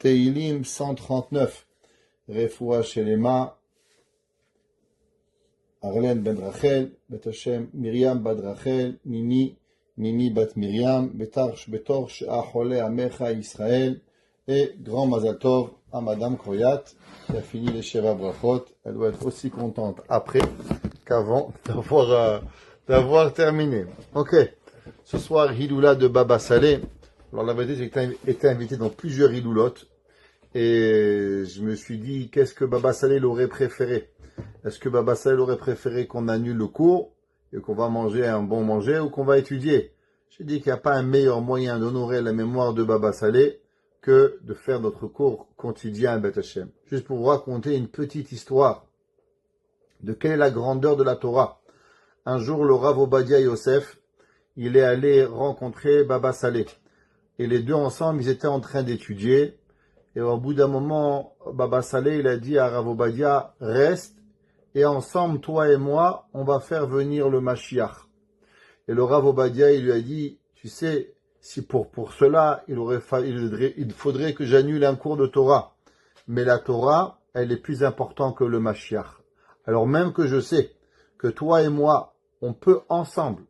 Teilim 139. Refoua Shelema, Arlen ben Rachel, Bet Hashem, Miriam bad Rachel, Mimi bat Miriam, Betor Shea Chole Amecha Israël, et grand Mazal Tov à Madame Kroyat, qui a fini les Sheva Brachot. Elle doit être aussi contente après qu'avant d'avoir terminé. Ok. Ce soir, Hiloula de Baba Saleh. Alors la vérité, c'est que j'ai été invité dans plusieurs Hiloulotes. Et je me suis dit, qu'est-ce que Baba Saleh aurait préféré? Est-ce que Baba Saleh aurait préféré qu'on annule le cours et qu'on va manger un bon manger ou qu'on va étudier? J'ai dit qu'il n'y a pas un meilleur moyen d'honorer la mémoire de Baba Saleh que de faire notre cours quotidien à Beth Hashem. Juste pour vous raconter une petite histoire de quelle est la grandeur de la Torah. Un jour, le Rav Obadia Yosef, il est allé rencontrer Baba Saleh. Et les deux ensemble, ils étaient en train d'étudier. Et au bout d'un moment, Baba Saleh, il a dit à Rav Obadia, reste, et ensemble, toi et moi, on va faire venir le Mashiach. Et le Rav Obadia, il lui a dit, tu sais, si pour cela, il faudrait que j'annule un cours de Torah. Mais la Torah, elle est plus importante que le Mashiach. Alors même que je sais que toi et moi, on peut ensemble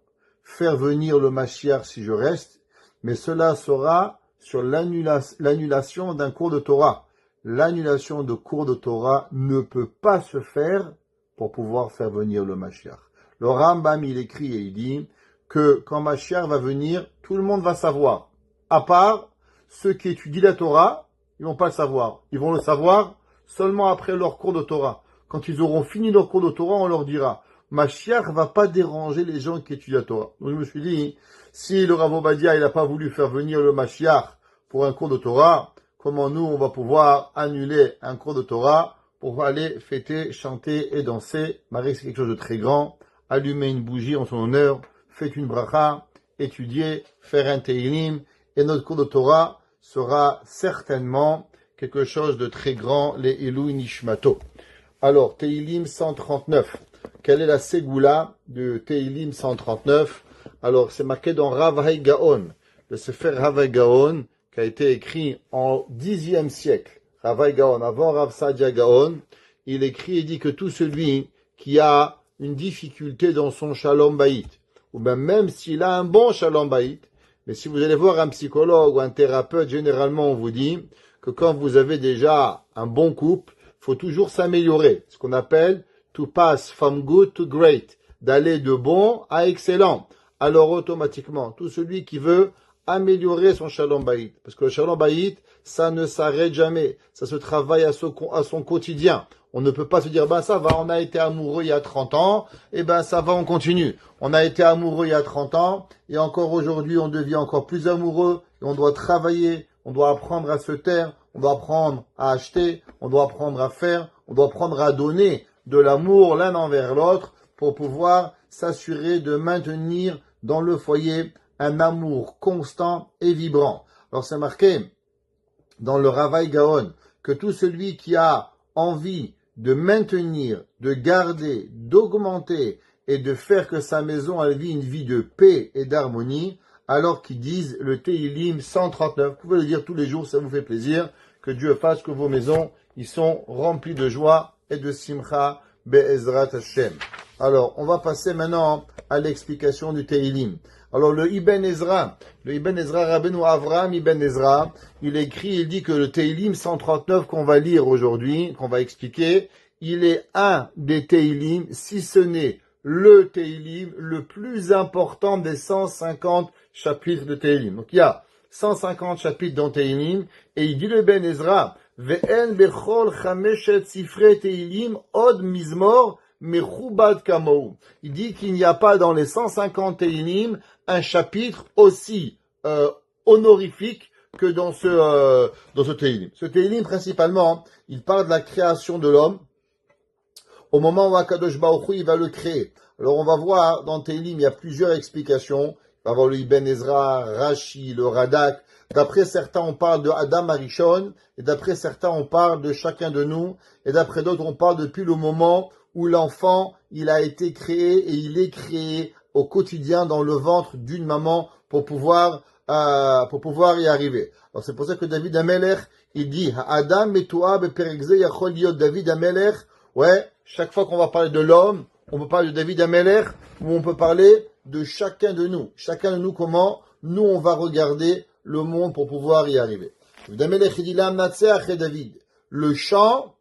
faire venir le Mashiach si je reste, mais cela sera sur l'annulation d'un cours de Torah. L'annulation de cours de Torah ne peut pas se faire pour pouvoir faire venir le Mashiach. Le Rambam, il écrit et il dit que quand Mashiach va venir, tout le monde va savoir. À part ceux qui étudient la Torah, ils vont pas le savoir. Ils vont le savoir seulement après leur cours de Torah. Quand ils auront fini leur cours de Torah, on leur dira Mashiach va pas déranger les gens qui étudient la Torah. Donc je me suis dit, si le Rav Obadia, il n'a pas voulu faire venir le Mashiach pour un cours de Torah, comment nous, on va pouvoir annuler un cours de Torah pour aller fêter, chanter et danser? Marie, c'est quelque chose de très grand. Allumer une bougie en son honneur, faites une bracha, étudier, faire un teilim, et notre cours de Torah sera certainement quelque chose de très grand, les Elou Nishmato. Alors, Teilim 139. Quelle est la ségoula de Teilim 139? Alors, c'est marqué dans Rav Hai Gaon, le Sefer Rav Hai Gaon, qui a été écrit en Xe siècle. Rav Hai Gaon, avant Rav Sadia Gaon, il écrit et dit que tout celui qui a une difficulté dans son Shalom Bayit, ou même s'il a un bon Shalom Bayit, mais si vous allez voir un psychologue ou un thérapeute, généralement on vous dit que quand vous avez déjà un bon couple, il faut toujours s'améliorer, ce qu'on appelle to pass from good to great, d'aller de bon à excellent. Alors automatiquement, tout celui qui veut améliorer son Shalom Bayit, parce que le Shalom Bayit, ça ne s'arrête jamais, ça se travaille à son quotidien. On ne peut pas se dire, ça va, on a été amoureux il y a 30 ans, et ça va, on continue. On a été amoureux il y a 30 ans, et encore aujourd'hui, on devient encore plus amoureux, et on doit travailler, on doit apprendre à se taire, on doit apprendre à acheter, on doit apprendre à faire, on doit apprendre à donner de l'amour l'un envers l'autre pour pouvoir s'assurer de maintenir dans le foyer un amour constant et vibrant. Alors c'est marqué dans le Rav Hai Gaon que tout celui qui a envie de maintenir, de garder, d'augmenter et de faire que sa maison elle vit une vie de paix et d'harmonie, alors qu'ils disent le Teilim 139. Vous pouvez le dire tous les jours, ça vous fait plaisir. Que Dieu fasse que vos maisons, ils sont remplies de joie et de simcha be'ezrat Hashem. Alors, on va passer maintenant à l'explication du Teilim. Alors, le Ibn Ezra, Rabbeinu Avraham Ibn Ezra, il écrit, il dit que le Teilim 139 qu'on va lire aujourd'hui, qu'on va expliquer, il est un des Teilim, si ce n'est le Teilim le plus important des 150 chapitres de Teilim. Donc, il y a 150 chapitres dans Teilim, et il dit le Ibn Ezra, Ve'en bechol chameshet sifrei Teilim od mizmor mechubad kamou. Il dit qu'il n'y a pas dans les 150 Teilim un chapitre aussi honorifique que dans ce Teilim. Ce Teilim, principalement, il parle de la création de l'homme au moment où Akadosh Baruch Hu, il va le créer. Alors, on va voir, dans Teilim, il y a plusieurs explications. On va voir le Ibn Ezra, Rashi, le Radak. D'après certains, on parle de Adam Arishon, et d'après certains, on parle de chacun de nous, et d'après d'autres, on parle depuis le moment où l'enfant, il a été créé, et il est créé au quotidien dans le ventre d'une maman pour pouvoir y arriver. Alors c'est pour ça que David Amelech, il dit, Adam Metoua Beperekze Yachol Liot David Amelech. Ouais, chaque fois qu'on va parler de l'homme, on peut parler de David Amelech, ou on peut parler de chacun de nous. Chacun de nous, comment nous on va regarder le monde pour pouvoir y arriver. David Amelech, il dit, Lam Natseach et David. Le chant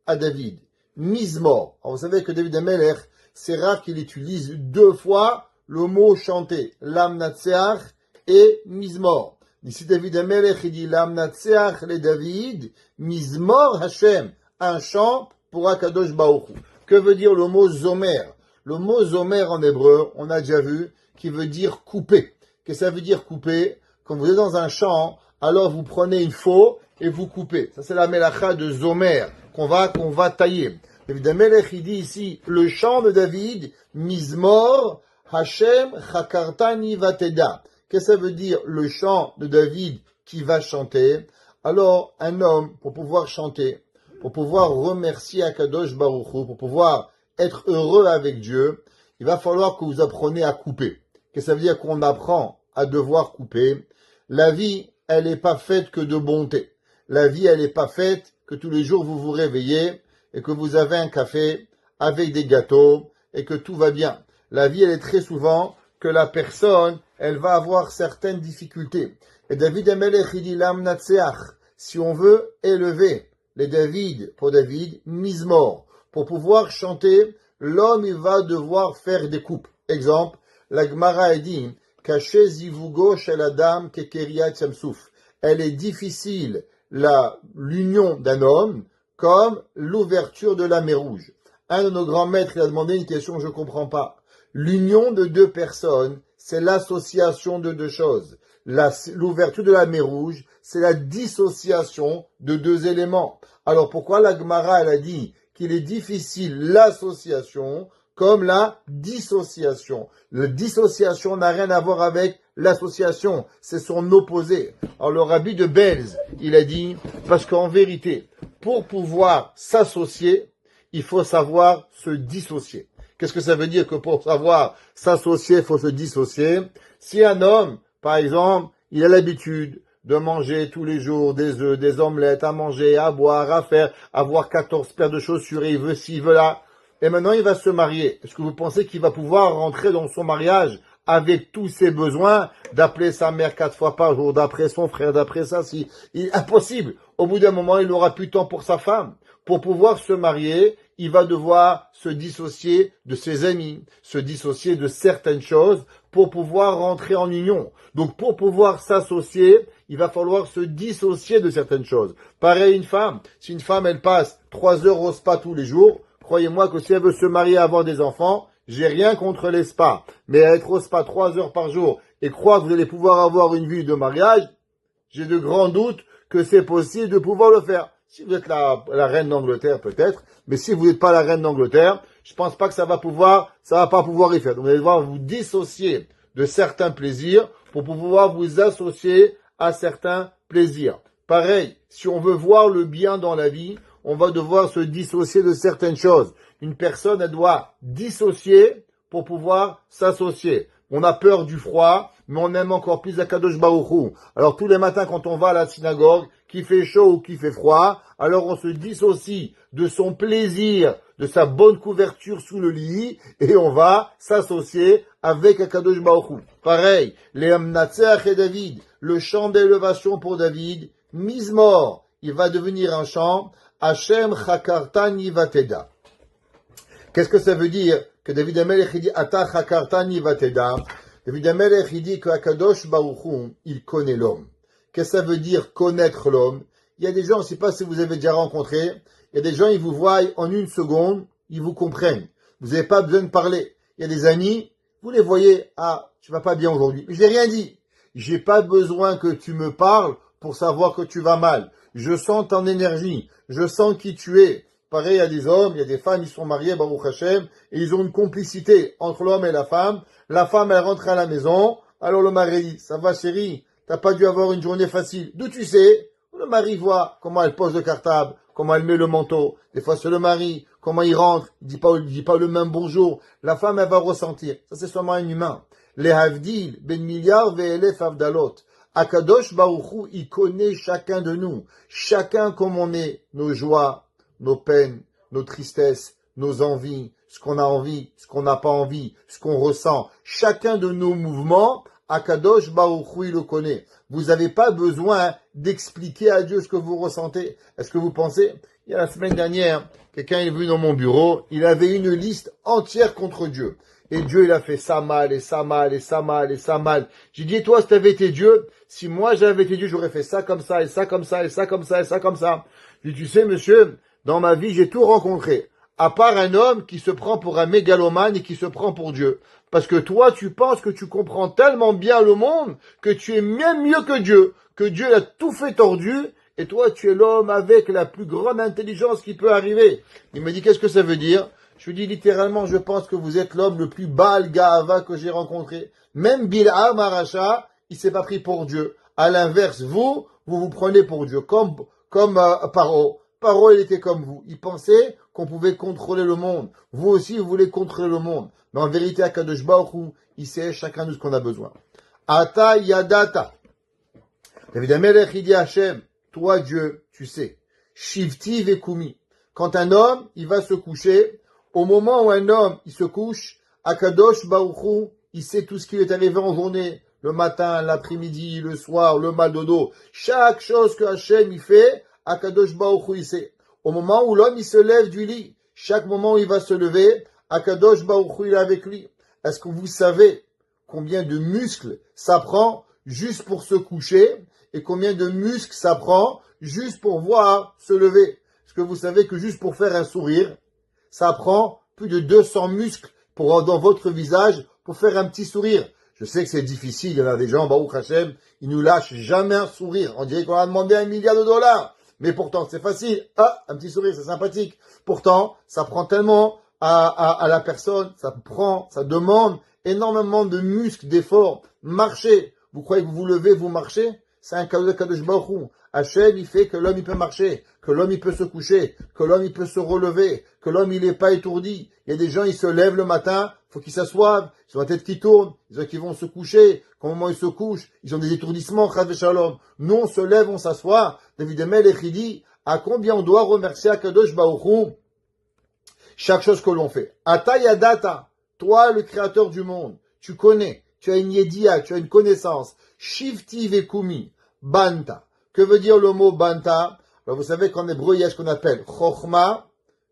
à David. Mizmor. Alors vous savez que David Amelech, c'est rare qu'il utilise deux fois le mot chanter. Lam Natseach et Mizmor. Ici, David Amelech, il dit, Lam Natseach le David, Mizmor Hashem. Un chant pour Akadosh Baruch Hu. Que veut dire le mot Zomer? Le mot Zomer en hébreu, on a déjà vu, qui veut dire couper. Qu'est-ce que ça veut dire couper? Quand vous êtes dans un champ, alors vous prenez une faux et vous coupez. Ça c'est la mélacha de Zomer qu'on va tailler. David Amelech, il dit ici, le chant de David, Mizmor Hashem Chakartani Vateda. Qu'est-ce que ça veut dire le chant de David qui va chanter? Alors, un homme, pour pouvoir chanter, pour pouvoir remercier Akadosh Baruch Hu, pour pouvoir être heureux avec Dieu, il va falloir que vous appreniez à couper. Qu'est-ce que ça veut dire qu'on apprend à devoir couper? La vie, elle n'est pas faite que de bonté. La vie, elle n'est pas faite que tous les jours vous vous réveillez et que vous avez un café avec des gâteaux et que tout va bien. La vie, elle est très souvent que la personne, elle va avoir certaines difficultés. Et David Amelech, il dit, Lam Natseach, si on veut élever les David, pour David, Mizmor. Pour pouvoir chanter, l'homme, il va devoir faire des coupes. Exemple, la Gemara a dit, Kaché zivugo shel adam kekeriat yamsouf. Elle est difficile, l'union d'un homme, comme l'ouverture de la mer Rouge. Un de nos grands maîtres, il a demandé une question que je ne comprends pas. L'union de deux personnes, c'est l'association de deux choses. L'ouverture de la mer Rouge, c'est la dissociation de deux éléments. Alors pourquoi la Gemara, elle a dit qu'il est difficile l'association comme la dissociation? La dissociation n'a rien à voir avec l'association, c'est son opposé. Alors le rabbi de Belz, il a dit, parce qu'en vérité, pour pouvoir s'associer, il faut savoir se dissocier. Qu'est-ce que ça veut dire que pour savoir s'associer, il faut se dissocier? Si un homme, par exemple, il a l'habitude de manger tous les jours des œufs, des omelettes, à manger, à boire, à faire, avoir 14 paires de chaussures, et il veut ci, il veut là, et maintenant il va se marier. Est-ce que vous pensez qu'il va pouvoir rentrer dans son mariage avec tous ses besoins, d'appeler sa mère 4 fois par jour, d'après son frère, d'après ça, si, impossible. Au bout d'un moment, il n'aura plus de temps pour sa femme. Pour pouvoir se marier, il va devoir se dissocier de ses amis, se dissocier de certaines choses pour pouvoir rentrer en union. Donc, pour pouvoir s'associer, il va falloir se dissocier de certaines choses. Pareil, une femme. Si une femme, elle passe 3 heures au spa tous les jours, croyez-moi que si elle veut se marier et avoir des enfants, j'ai rien contre les spas. Mais être au spa 3 heures par jour et croire que vous allez pouvoir avoir une vie de mariage, j'ai de grands doutes que c'est possible de pouvoir le faire. Si vous êtes la reine d'Angleterre, peut-être, mais si vous n'êtes pas la reine d'Angleterre, je pense pas que ça va pas pouvoir y faire. Donc vous allez devoir vous dissocier de certains plaisirs pour pouvoir vous associer à certains plaisirs. Pareil, si on veut voir le bien dans la vie, on va devoir se dissocier de certaines choses. Une personne, elle doit dissocier pour pouvoir s'associer. On a peur du froid, mais on aime encore plus Akadosh Baruch Hu. Alors tous les matins quand on va à la synagogue, qu'il fait chaud ou qu'il fait froid, alors on se dissocie de son plaisir, de sa bonne couverture sous le lit, et on va s'associer avec Akadosh Baruch Hu. Pareil, les Natseach et David, le chant d'élévation pour David, Mizmor, il va devenir un chant, Hashem Chakartani Vateda. Qu'est-ce que ça veut dire que David Amelech il dit Ata Chakartani Vateda? David Amelech il dit que Akadosh Baruch Hu, il connaît l'homme. Qu'est-ce que ça veut dire connaître l'homme? Il y a des gens, je ne sais pas si vous avez déjà rencontré, il y a des gens, ils vous voient en une seconde, ils vous comprennent. Vous n'avez pas besoin de parler. Il y a des amis, vous les voyez, ah, tu vas pas bien aujourd'hui. Je n'ai rien dit. J'ai pas besoin que tu me parles pour savoir que tu vas mal. Je sens ton énergie. Je sens qui tu es. Pareil, il y a des hommes, il y a des femmes, ils sont mariés, Baruch Hashem, et ils ont une complicité entre l'homme et la femme. La femme, elle rentre à la maison. Alors le mari dit, ça va chérie, t'as pas dû avoir une journée facile. D'où tu sais? Le mari voit comment elle pose le cartable, comment elle met le manteau. Des fois, c'est le mari, comment il rentre, il dit pas le même bonjour. La femme, elle va ressentir. Ça, c'est seulement un humain. Les havdil, ben milliard ve'elef avdalot. Akadosh Baruch Hu, il connaît chacun de nous. Chacun comme on est, nos joies, nos peines, nos tristesses, nos envies, ce qu'on a envie, ce qu'on n'a pas envie, ce qu'on ressent. Chacun de nos mouvements, Akadosh Baruch Hu, il le connaît. Vous n'avez pas besoin d'expliquer à Dieu ce que vous ressentez. Est-ce que vous pensez? Il y a la semaine dernière, quelqu'un est venu dans mon bureau, il avait une liste entière contre Dieu. Et Dieu, il a fait ça mal, et ça mal, et ça mal, et ça mal. J'ai dit, toi, si t'avais été Dieu, si moi j'avais été Dieu, j'aurais fait ça comme ça, et ça comme ça, et ça comme ça, et ça comme ça. J'ai dit, tu sais, monsieur, dans ma vie, j'ai tout rencontré. À part un homme qui se prend pour un mégalomane et qui se prend pour Dieu. Parce que toi, tu penses que tu comprends tellement bien le monde que tu es même mieux que Dieu. Que Dieu a tout fait tordu. Et toi, tu es l'homme avec la plus grande intelligence qui peut arriver. Il me dit, qu'est-ce que ça veut dire? Je lui dis littéralement, je pense que vous êtes l'homme le plus Baal Ga'ava que j'ai rencontré. Même Bil'am Aracha, il s'est pas pris pour Dieu. À l'inverse, vous vous prenez pour Dieu. Comme Paro. Paro, il était comme vous. Il pensait qu'on pouvait contrôler le monde. Vous aussi, vous voulez contrôler le monde. Mais en vérité, Akadosh Baruch Hu, il sait chacun de ce qu'on a besoin. Ata Yadata. David Amelech, il dit à Hachem, toi Dieu, tu sais. Shivti Vekumi. Quand un homme, il va se coucher, au moment où un homme, il se couche, Akadosh Baruch Hu, il sait tout ce qui lui est arrivé en journée. Le matin, l'après-midi, le soir, le mal de dos. Chaque chose que Hachem, il fait, Akadosh Baruch Hu, il sait. Au moment où l'homme, il se lève du lit, chaque moment où il va se lever, Akadosh Baruch Hu, il est avec lui. Est-ce que vous savez combien de muscles ça prend juste pour se coucher et combien de muscles ça prend juste pour voir se lever? Est-ce que vous savez que juste pour faire un sourire, ça prend plus de 200 muscles dans votre visage pour faire un petit sourire? Je sais que c'est difficile, il y en a des gens, Baruch Hashem, ils nous lâchent jamais un sourire. On dirait qu'on a demandé $1 milliard. Mais pourtant, c'est facile. Ah, un petit sourire, c'est sympathique. Pourtant, ça prend tellement à la personne, ça demande énormément de muscles, d'efforts. Marcher. Vous croyez que vous vous levez, vous marchez? C'est un cadeau de Kadosh Baruch Hu. Hachem, il fait que l'homme, il peut marcher, que l'homme, il peut se coucher, que l'homme, il peut se relever, que l'homme, il n'est pas étourdi. Il y a des gens, ils se lèvent le matin, faut qu'ils s'assoient, ils ont la tête qui tourne, ils ont qui vont se coucher. Au moment où ils se couchent, ils ont des étourdissements, chas v'shalom. Nous, on se lève, on s'assoit. David Amelech, il dit, à combien on doit remercier Akadosh Baruch Hu chaque chose que l'on fait. Ata Yadata, toi, le créateur du monde, tu connais, tu as une yédia, tu as une connaissance. Shivti Vekumi, Banta. Que veut dire le mot Banta? Alors, vous savez qu'en hébreu, il y a ce qu'on appelle Chochma,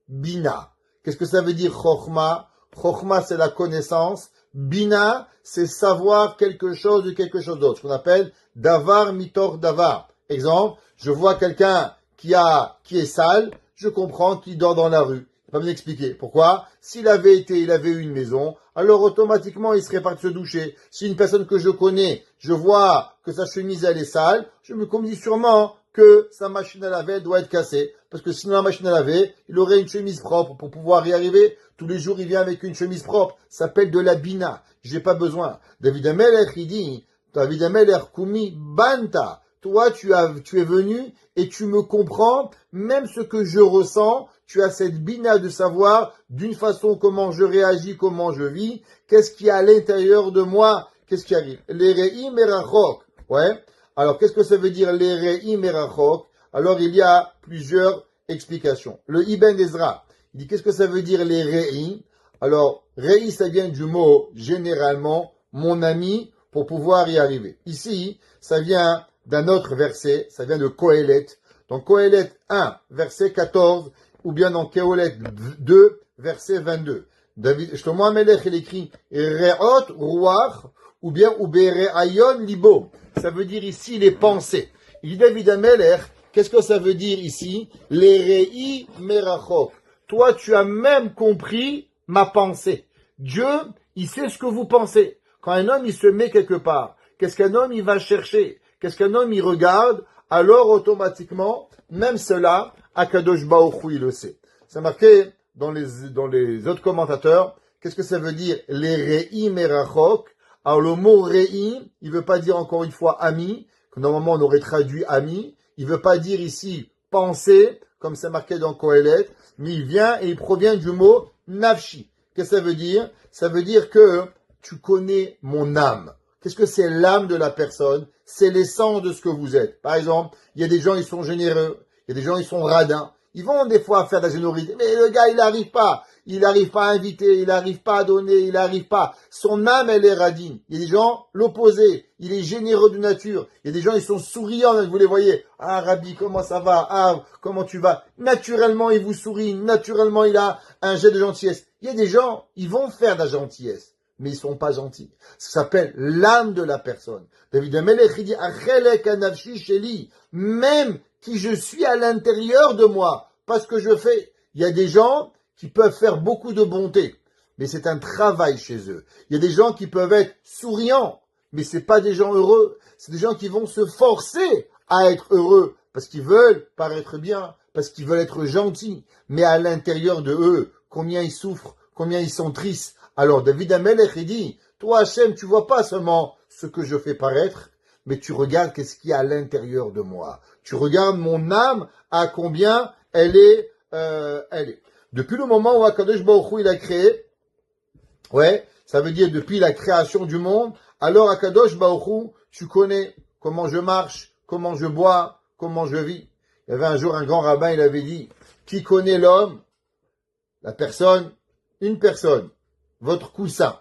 Bina. Qu'est-ce que ça veut dire Chochma? Chochma, c'est la connaissance. Bina, c'est savoir quelque chose de quelque chose d'autre. Ce qu'on appelle Davar Mitor Davar. Exemple, je vois quelqu'un qui est sale, je comprends qu'il dort dans la rue. Il va m'expliquer. Pourquoi? S'il avait eu une maison, alors automatiquement il serait parti se doucher. Si une personne que je connais, je vois que sa chemise elle est sale, je me dis sûrement que sa machine à laver doit être cassée. Parce que sinon la machine à laver, il aurait une chemise propre pour pouvoir y arriver. Tous les jours il vient avec une chemise propre. Ça s'appelle de la bina. J'ai pas besoin. David Amelech, il dit, David Amelech Kumi Banta. Toi, tu es venu et tu me comprends, même ce que je ressens, tu as cette bina de savoir d'une façon comment je réagis, comment je vis, qu'est-ce qui est à l'intérieur de moi, qu'est-ce qui arrive. Les re'im merachok. Ouais. Alors, qu'est-ce que ça veut dire les re'im merachok? Alors, il y a plusieurs explications. Le Ibn Ezra, il dit qu'est-ce que ça veut dire les re'im? Alors, re'i, ça vient du mot généralement mon ami pour pouvoir y arriver. Ici, ça vient d'un autre verset, ça vient de Kohelet. Dans Kohelet 1, verset 14, ou bien dans Kohelet 2, verset 22. Shlomo HaMelech, il écrit Re'ot Ruach, ou bien Ubere'ayon Libo. Ça veut dire ici les pensées. Il dit David HaMelech, qu'est-ce que ça veut dire ici? Les Re'i Merachok. Toi, tu as même compris ma pensée. Dieu, il sait ce que vous pensez. Quand un homme, il se met quelque part, qu'est-ce qu'un homme, il va chercher? Qu'est-ce qu'un homme, il regarde? Alors, automatiquement, même cela, Akadosh Baruch Hu, il le sait. C'est marqué dans les autres commentateurs. Qu'est-ce que ça veut dire? Les Re'i Merachok. Alors, le mot Re'i, il veut pas dire encore une fois ami, que normalement on aurait traduit ami. Il veut pas dire ici penser, comme c'est marqué dans Kohelet, mais il vient et il provient du mot Nafshi. Qu'est-ce que ça veut dire? Ça veut dire que tu connais mon âme. Qu'est-ce que c'est l'âme de la personne? C'est l'essence de ce que vous êtes. Par exemple, il y a des gens, ils sont généreux. Il y a des gens, ils sont radins. Ils vont des fois faire de la générosité. Mais le gars, il n'arrive pas. Il n'arrive pas à inviter. Il n'arrive pas à donner. Il n'arrive pas. Son âme, elle est radine. Il y a des gens, l'opposé. Il est généreux de nature. Il y a des gens, ils sont souriants. Vous les voyez. Ah, Rabbi, comment ça va? Ah, comment tu vas? Naturellement, il vous sourit. Naturellement, il a un jet de gentillesse. Il y a des gens, ils vont faire de la gentillesse, mais ils sont pas gentils. Ça s'appelle l'âme de la personne. David Amelech, il dit, Achelek anafshi sheli, même qui je suis à l'intérieur de moi, pas ce que je fais. Il y a des gens qui peuvent faire beaucoup de bonté, mais c'est un travail chez eux. Il y a des gens qui peuvent être souriants, mais c'est pas des gens heureux. C'est des gens qui vont se forcer à être heureux, parce qu'ils veulent paraître bien, parce qu'ils veulent être gentils, mais à l'intérieur de eux, combien ils souffrent, combien ils sont tristes. Alors David Amelech, il dit, toi Hachem, tu vois pas seulement ce que je fais paraître, mais tu regardes qu'est-ce qu'il y a à l'intérieur de moi. Tu regardes mon âme, à combien elle est. Depuis le moment où Akadosh Baruch Hu, il a créé, ça veut dire depuis la création du monde, alors Akadosh Baruch Hu, tu connais comment je marche, comment je bois, comment je vis. Il y avait un jour un grand rabbin, il avait dit, qui connaît l'homme? La personne, une personne, votre coussin.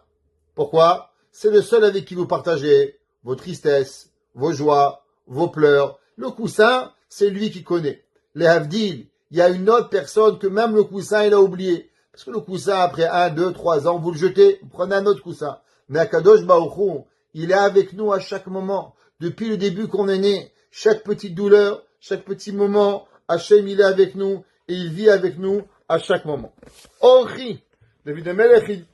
Pourquoi? C'est le seul avec qui vous partagez vos tristesses, vos joies, vos pleurs. Le coussin, c'est lui qui connaît. Les Havdil, il y a une autre personne que même le coussin, il a oublié. Parce que le coussin, après 1, 2, 3 ans, vous le jetez, vous prenez un autre coussin. Mais Akadosh Baruch Hu, il est avec nous à chaque moment. Depuis le début qu'on est né, chaque petite douleur, chaque petit moment, Hachem, il est avec nous et il vit avec nous à chaque moment. Ochi. David Amelech,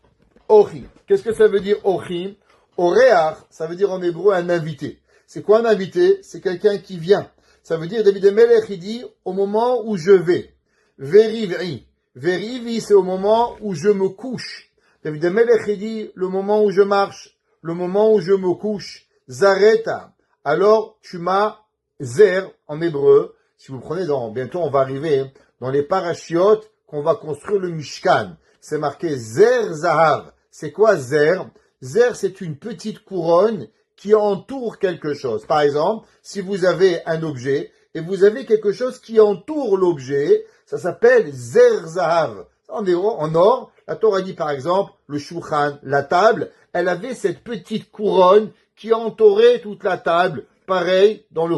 Ochi. Qu'est-ce que ça veut dire Ochi? Oreach, ça veut dire en hébreu un invité. C'est quoi un invité? C'est quelqu'un qui vient. Ça veut dire, David Amelech, il dit, au moment où je vais. Verivi. Verivi, c'est au moment où je me couche. David Amelech, il dit, le moment où je marche, le moment où je me couche. Zareta. Alors, tu m'as zer, en hébreu. Si vous prenez bientôt on va arriver dans les parachiotes qu'on va construire le Mishkan. C'est marqué Zer Zahav. C'est quoi Zer? Zer, c'est une petite couronne qui entoure quelque chose. Par exemple, si vous avez un objet et vous avez quelque chose qui entoure l'objet, ça s'appelle Zer Zahav. En or, la Torah dit par exemple, le Shulchan, la table, elle avait cette petite couronne qui entourait toute la table. Pareil, dans le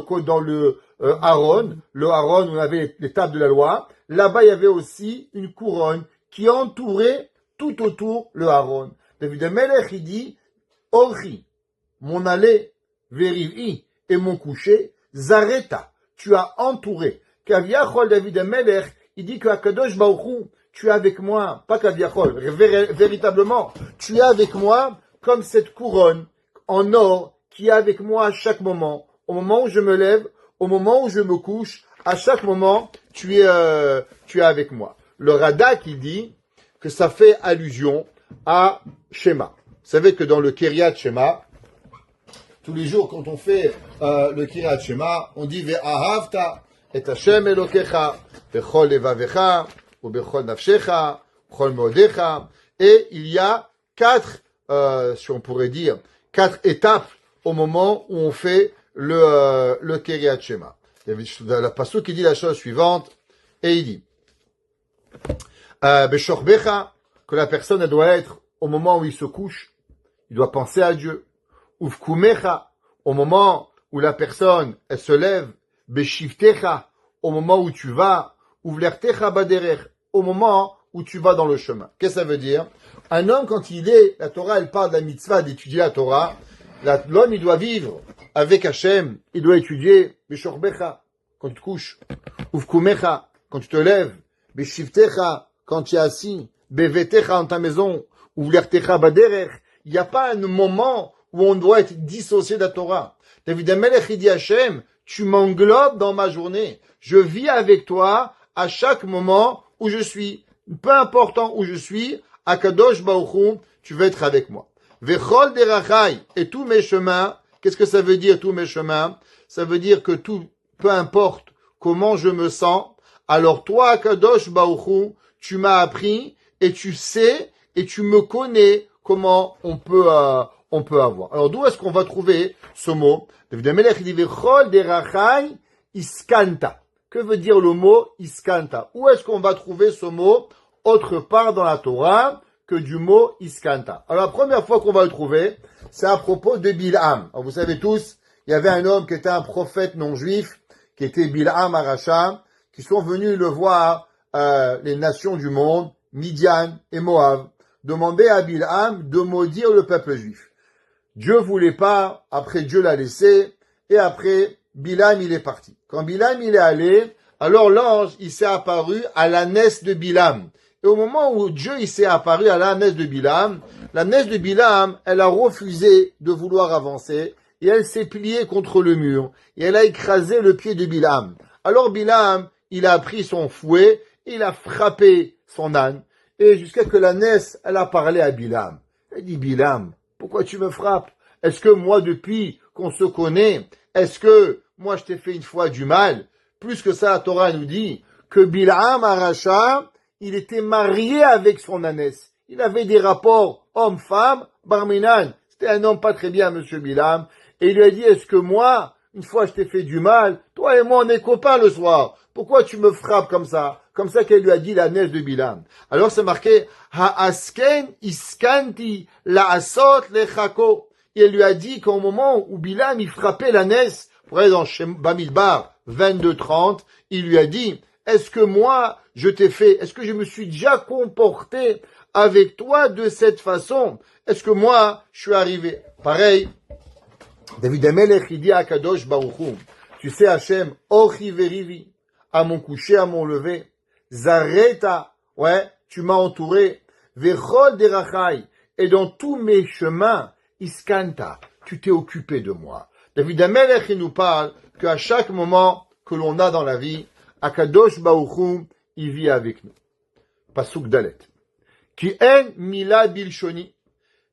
Aaron, le Aaron où on avait les tables de la loi, là-bas il y avait aussi une couronne qui entourait tout autour le Aaron. David Amelech, il dit, Orchi, mon aller, Verivi, et mon coucher, Zareta, tu as entouré. Kaviachol, David Amelech, il dit que Akadosh Baruch Hu, tu es avec moi, pas Kaviachol, véritablement, tu es avec moi comme cette couronne en or qui est avec moi à chaque moment. Au moment où je me lève, au moment où je me couche, à chaque moment, tu es avec moi. Le Radak, il dit que ça fait allusion à Shema. Vous savez que dans le Kiryat Shema, tous les jours, quand on fait le Kiryat Shema, on dit Ve'ahavta et Hashem Elokecha, bechol levavecha, ou bechol nafshecha, bechol meodecha. Et il y a 4, si on pourrait dire, 4 étapes au moment où on fait le Kiryat Shema. Il y a la pasuk qui dit la chose suivante, et il dit Beshorbecha, que la personne elle doit être au moment où il se couche, il doit penser à Dieu. Uvkumecha, au moment où la personne elle se lève. Beshivtecha, au moment où tu vas. Uvlertecha baderer, au moment où tu vas dans le chemin. Qu'est-ce que ça veut dire? Un homme, quand la Torah, elle parle de la mitzvah d'étudier la Torah. L'homme, il doit vivre avec Hachem. Il doit étudier Beshorbecha, quand tu te couches. Uvkumecha, quand tu te lèves. Beshivtecha, quand tu es assis. Bevetecha, dans ta maison. Uvlertecha baderer. Il n'y a pas un moment où on doit être dissocié de la Torah. David Amelech, il dit Hachem, tu m'englobes dans ma journée. Je vis avec toi à chaque moment où je suis. Peu importe où je suis, Akadosh Baruch Hu, tu veux être avec moi. Vechol derachai, et tous mes chemins, qu'est-ce que ça veut dire tous mes chemins? Ça veut dire que peu importe comment je me sens, alors toi, Akadosh Baruch Hu, tu m'as appris et tu sais et tu me connais comment on peut on peut avoir. Alors d'où est-ce qu'on va trouver ce mot? David Amelech dit Vechol derachai iskanta. Que veut dire le mot iskanta? Où est-ce qu'on va trouver ce mot autre part dans la Torah que du mot iskanta? Alors la première fois qu'on va le trouver, c'est à propos de Bilham. Alors vous savez tous, il y avait un homme qui était un prophète non juif, qui était Bilham Aracha, qui sont venus le voir, les nations du monde, Midian et Moab, demander à Bilham de maudire le peuple juif. Dieu voulait pas, après Dieu l'a laissé, et après, Bilham il est parti. Quand Bilham il est allé, alors l'ange il s'est apparu à l'ânesse de Bilham. Et au moment où Dieu il s'est apparu à l'ânesse de Bilham, l'ânesse de Bilham, elle a refusé de vouloir avancer, et elle s'est pliée contre le mur, et elle a écrasé le pied de Bilham. Alors Bilham, il a pris son fouet, il a frappé son âne, et jusqu'à que l'ânesse, elle a parlé à Bilham. Elle dit, Bilham, pourquoi tu me frappes? Est-ce que moi, depuis qu'on se connaît, est-ce que moi je t'ai fait une fois du mal? Plus que ça, la Torah nous dit que Bilham Aracha, il était marié avec son ânesse. Il avait des rapports homme-femme, barminan. C'était un homme pas très bien, monsieur Bilham. Et il lui a dit, est-ce que moi, une fois je t'ai fait du mal, toi et moi on est copains le soir. Pourquoi tu me frappes comme ça? Comme ça qu'elle lui a dit l'ânesse de Bilham. Alors c'est marqué, Ha'asken iskanti la'asot lechako. Et elle lui a dit qu'au moment où Bilham il frappait l'ânesse, pour aller dans Bamidbar 22-30, il lui a dit, est-ce que moi, je t'ai fait, est-ce que je me suis déjà comporté avec toi de cette façon? Est-ce que moi, je suis arrivé? Pareil, David Amelech, il dit à Kadosh Baruch Hu, tu sais Hachem, Ochi verivi, à mon coucher, à mon lever, Zareta, ouais, tu m'as entouré, Vechol derachai, et dans tous mes chemins, Iskanta, tu t'es occupé de moi. David Amelech, il nous parle qu'à chaque moment que l'on a dans la vie, Akadosh Baruch Hu, il vit avec nous. Pasuk Dalet. Ki en mila bilshoni,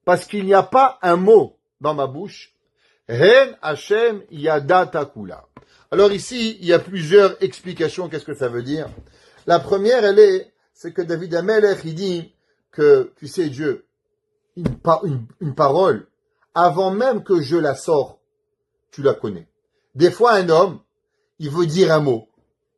parce qu'il n'y a pas un mot dans ma bouche. Ren Hashem yada takula. Alors ici, il y a plusieurs explications. Qu'est-ce que ça veut dire? La première, c'est que David Amelech, il dit que, tu sais, Dieu, une parole, avant même que je la sors, tu la connais. Des fois, un homme, il veut dire un mot,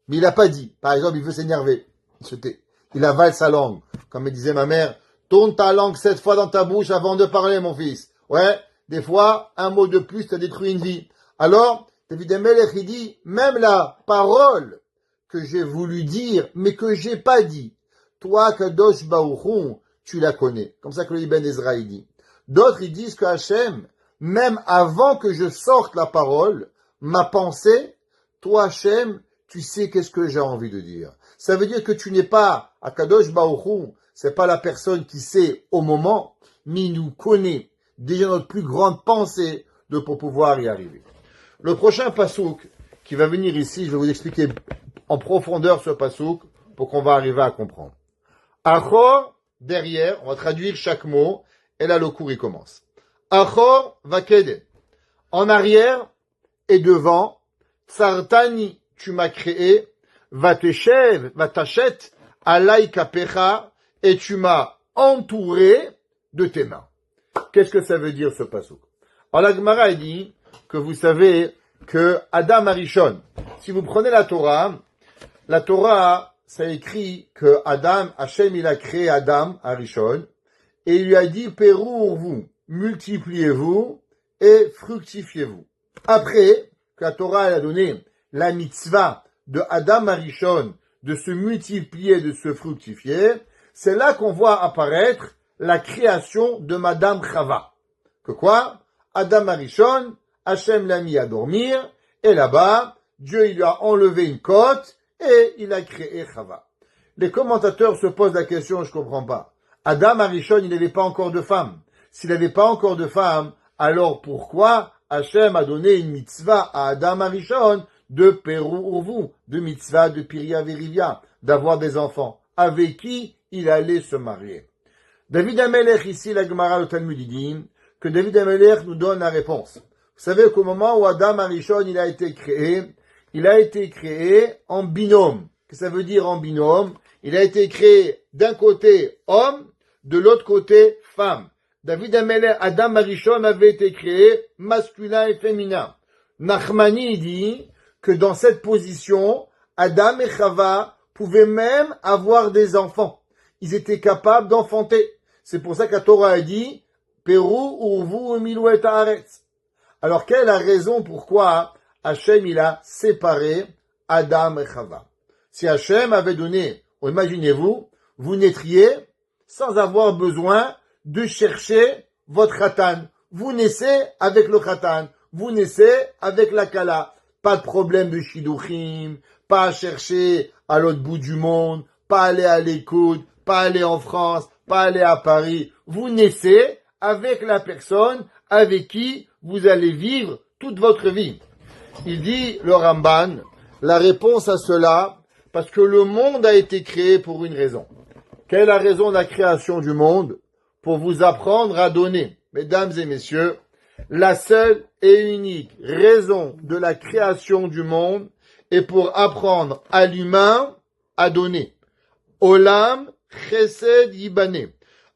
mais il n'a pas dit. Par exemple, il veut s'énerver. Il se tait. Il avale sa langue. Comme me disait ma mère, tourne ta langue 7 fois dans ta bouche avant de parler, mon fils. Ouais, des fois, un mot de plus t'a détruit une vie. Alors, David Amelech, il dit, même la parole que j'ai voulu dire, mais que j'ai pas dit, toi, Kadosh Baruch Hu, tu la connais. Comme ça que le Ibn Ezra, il dit. D'autres, ils disent que Hachem, même avant que je sorte la parole, ma pensée, toi, Hachem, tu sais qu'est-ce que j'ai envie de dire. Ça veut dire que tu n'es pas, à Kadosh Baruch Hu, c'est pas la personne qui sait au moment, mais il nous connaît déjà notre plus grande pensée pour pouvoir y arriver. Le prochain pasouk qui va venir ici, je vais vous expliquer en profondeur ce pasouk pour qu'on va arriver à comprendre. Achor, derrière, on va traduire chaque mot, et là le cours il commence. Achor vakede, en arrière et devant, tsartani, tu m'as créé, vateshev, vatachet, alay kapecha, et tu m'as entouré de tes mains. Qu'est-ce que ça veut dire ce passouk? Alors la Gemara dit que vous savez que Adam Arishon, si vous prenez la Torah, ça écrit que Adam, Hachem, il a créé Adam Arishon, et il lui a dit, pérour-vous, multipliez-vous et fructifiez-vous. Après que la Torah elle a donné la mitzvah de Adam Arishon de se multiplier, de se fructifier, c'est là qu'on voit apparaître la création de Madame Chava. Que quoi? Adam Arishon, Hachem l'a mis à dormir, et là-bas, Dieu il lui a enlevé une côte, et il a créé Chava. Les commentateurs se posent la question, je comprends pas. Adam Arishon, il n'avait pas encore de femme. S'il n'avait pas encore de femme, alors pourquoi Hachem a donné une mitzvah à Adam Arishon de Pérourvu, de mitzvah de Piria Verivia, d'avoir des enfants, avec qui il allait se marier? David Amelech, ici, la Gemara, le Talmud, dit que David Amelech nous donne la réponse. Vous savez qu'au moment où Adam Arishon, il a été créé en binôme. Qu'est-ce que ça veut dire en binôme? Il a été créé d'un côté homme, de l'autre côté femme. David Amelech, Adam Arishon avait été créé masculin et féminin. Nachmani dit que dans cette position, Adam et Chava pouvaient même avoir des enfants. Ils étaient capables d'enfanter. C'est pour ça que la Torah a dit Peru urvu emilu et haaretz. Alors quelle est la raison pourquoi Hachem il a séparé Adam et Chava? Si Hachem avait donné, imaginez-vous, vous naîtriez sans avoir besoin de chercher votre khatan. Vous naissez avec le khatan. Vous naissez avec la kala. Pas de problème de shidduchim, pas à chercher à l'autre bout du monde, pas aller à l'écoute, pas aller en France, pas aller à Paris. Vous naissez avec la personne avec qui vous allez vivre toute votre vie. Il dit, le Ramban, la réponse à cela, parce que le monde a été créé pour une raison. Quelle est la raison de la création du monde? Pour vous apprendre à donner. Mesdames et messieurs, la seule et unique raison de la création du monde est pour apprendre à l'humain à donner. Olam Chesed Yibane.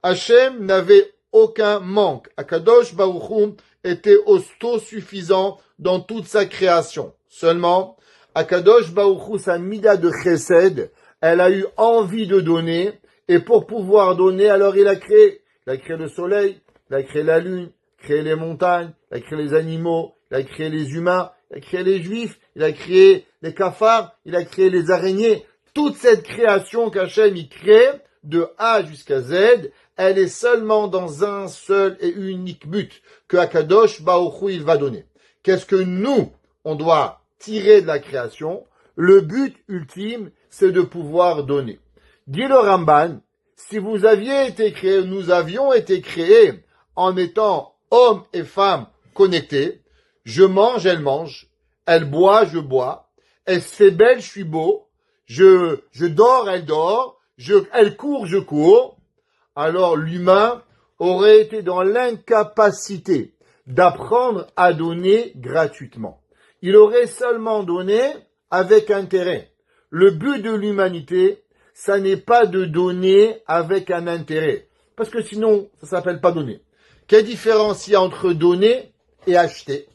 Hachem n'avait aucun manque. Akadosh Baruch Hu était autosuffisant dans toute sa création. Seulement, Akadosh Baruch Hu, sa mida de Chesed, elle a eu envie de donner, et pour pouvoir donner, alors il a créé. Il a créé le soleil, il a créé la lune, créé les montagnes, il a créé les animaux, il a créé les humains, il a créé les juifs, il a créé les cafards, il a créé les araignées. Toute cette création qu'Hachem y crée, de A jusqu'à Z, elle est seulement dans un seul et unique but, que Akadosh Baruch Hu il va donner. Qu'est-ce que nous, on doit tirer de la création? Le but ultime, c'est de pouvoir donner. Dit le Ramban, si vous aviez été créés, nous avions été créés en étant hommes et femmes connectés, je mange, elle boit, je bois, elle se fait belle, je suis beau, je dors, elle dort, elle court, je cours, alors l'humain aurait été dans l'incapacité d'apprendre à donner gratuitement. Il aurait seulement donné avec intérêt. Le but de l'humanité, ça n'est pas de donner avec un intérêt. Parce que sinon, ça s'appelle pas donner. Quelle différence il y a entre donner et acheter?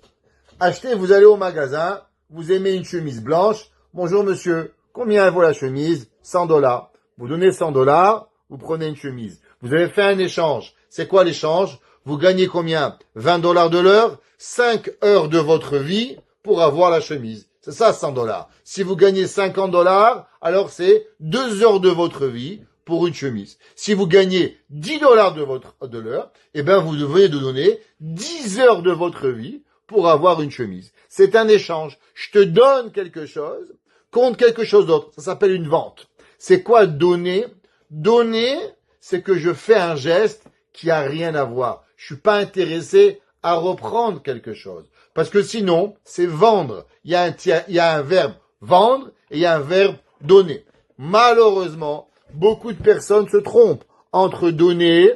Acheter, vous allez au magasin, vous aimez une chemise blanche. Bonjour monsieur, combien vaut la chemise? 100 $. Vous donnez 100 $, vous prenez une chemise. Vous avez fait un échange. C'est quoi l'échange? Vous gagnez combien? 20 $ de l'heure, 5 heures de votre vie pour avoir la chemise. C'est ça, 100 $. Si vous gagnez 50 $, alors c'est 2 heures de votre vie pour une chemise. Si vous gagnez 10 $ de l'heure, eh ben, vous devez donner 10 heures de votre vie pour avoir une chemise. C'est un échange. Je te donne quelque chose contre quelque chose d'autre. Ça s'appelle une vente. C'est quoi donner? Donner, c'est que je fais un geste qui a rien à voir. Je suis pas intéressé à reprendre quelque chose. Parce que sinon, c'est vendre. Il y a un verbe vendre et il y a un verbe donner. Malheureusement, beaucoup de personnes se trompent entre donner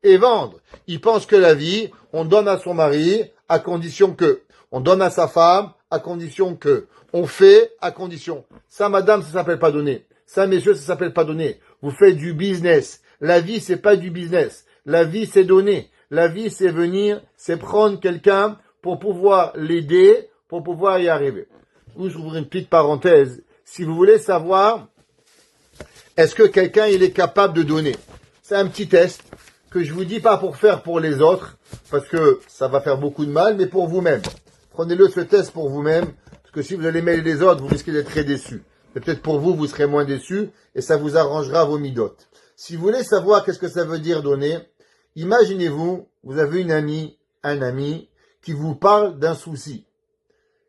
et vendre. Ils pensent que la vie, on donne à son mari à condition que. On donne à sa femme à condition que. On fait à condition. Ça, madame, ça s'appelle pas donner. Ça, messieurs, ça s'appelle pas donner. Vous faites du business. La vie, c'est pas du business. La vie, c'est donner. La vie, c'est venir, c'est prendre quelqu'un pour pouvoir l'aider, pour pouvoir y arriver. J'ouvre une petite parenthèse. Si vous voulez savoir, est-ce que quelqu'un, il est capable de donner? C'est un petit test que je vous dis pas pour faire pour les autres, parce que ça va faire beaucoup de mal, mais pour vous-même. Prenez-le ce test pour vous-même, parce que si vous allez mêler les autres, vous risquez d'être très déçus. Peut-être pour vous, vous serez moins déçus, et ça vous arrangera vos midotes. Si vous voulez savoir qu'est-ce que ça veut dire donner, imaginez-vous, vous avez une amie, un ami, qui vous parle d'un souci.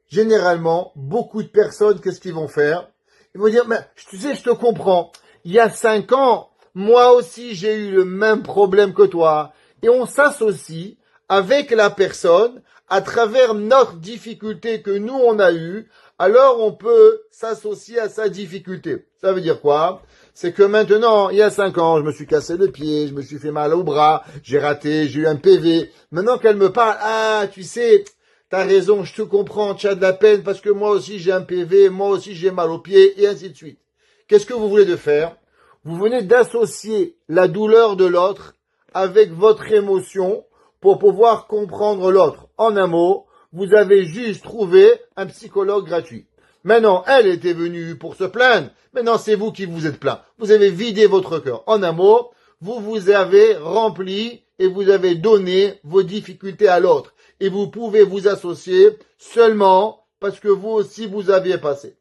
Généralement, beaucoup de personnes, qu'est-ce qu'ils vont faire? Ils vont dire, mais tu sais, je te comprends. Il y a 5 ans, moi aussi, j'ai eu le même problème que toi. Et on s'associe avec la personne à travers notre difficulté que nous, on a eue. Alors, on peut s'associer à sa difficulté. Ça veut dire quoi? C'est que maintenant, il y a 5 ans, je me suis cassé le pied, je me suis fait mal au bras, j'ai raté, j'ai eu un PV. Maintenant qu'elle me parle, ah, tu sais, t'as raison, je te comprends, tu as de la peine parce que moi aussi j'ai un PV, moi aussi j'ai mal au pied, et ainsi de suite. Qu'est-ce que vous voulez de faire? Vous venez d'associer la douleur de l'autre avec votre émotion pour pouvoir comprendre l'autre. En un mot, vous avez juste trouvé un psychologue gratuit. Maintenant, elle était venue pour se plaindre. Maintenant, c'est vous qui vous êtes plaint. Vous avez vidé votre cœur. En un mot, vous avez rempli et vous avez donné vos difficultés à l'autre. Et vous pouvez vous associer seulement parce que vous aussi vous aviez passé.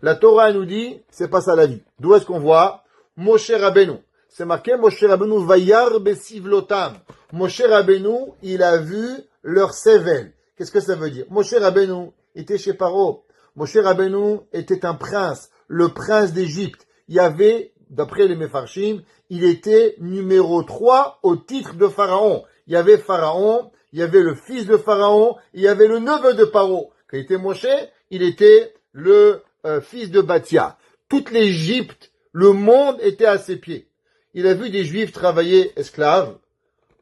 La Torah nous dit, c'est pas ça la vie. D'où est-ce qu'on voit Moshe Rabbeinu. C'est marqué Moshe Rabbeinu vayar besivlotam. Moshe Rabbeinu, il a vu leur sével. Qu'est-ce que ça veut dire? Moshe Rabbeinu était chez Paro. Moshe Rabbeinu était un prince, le prince d'Égypte. Il y avait, d'après les Mefarshim, il était numéro 3 au titre de Pharaon. Il y avait Pharaon, il y avait le fils de Pharaon, il y avait le neveu de Paro. Quand il était Moshe, il était le fils de Batia. Toute l'Égypte, le monde était à ses pieds. Il a vu des Juifs travailler esclaves.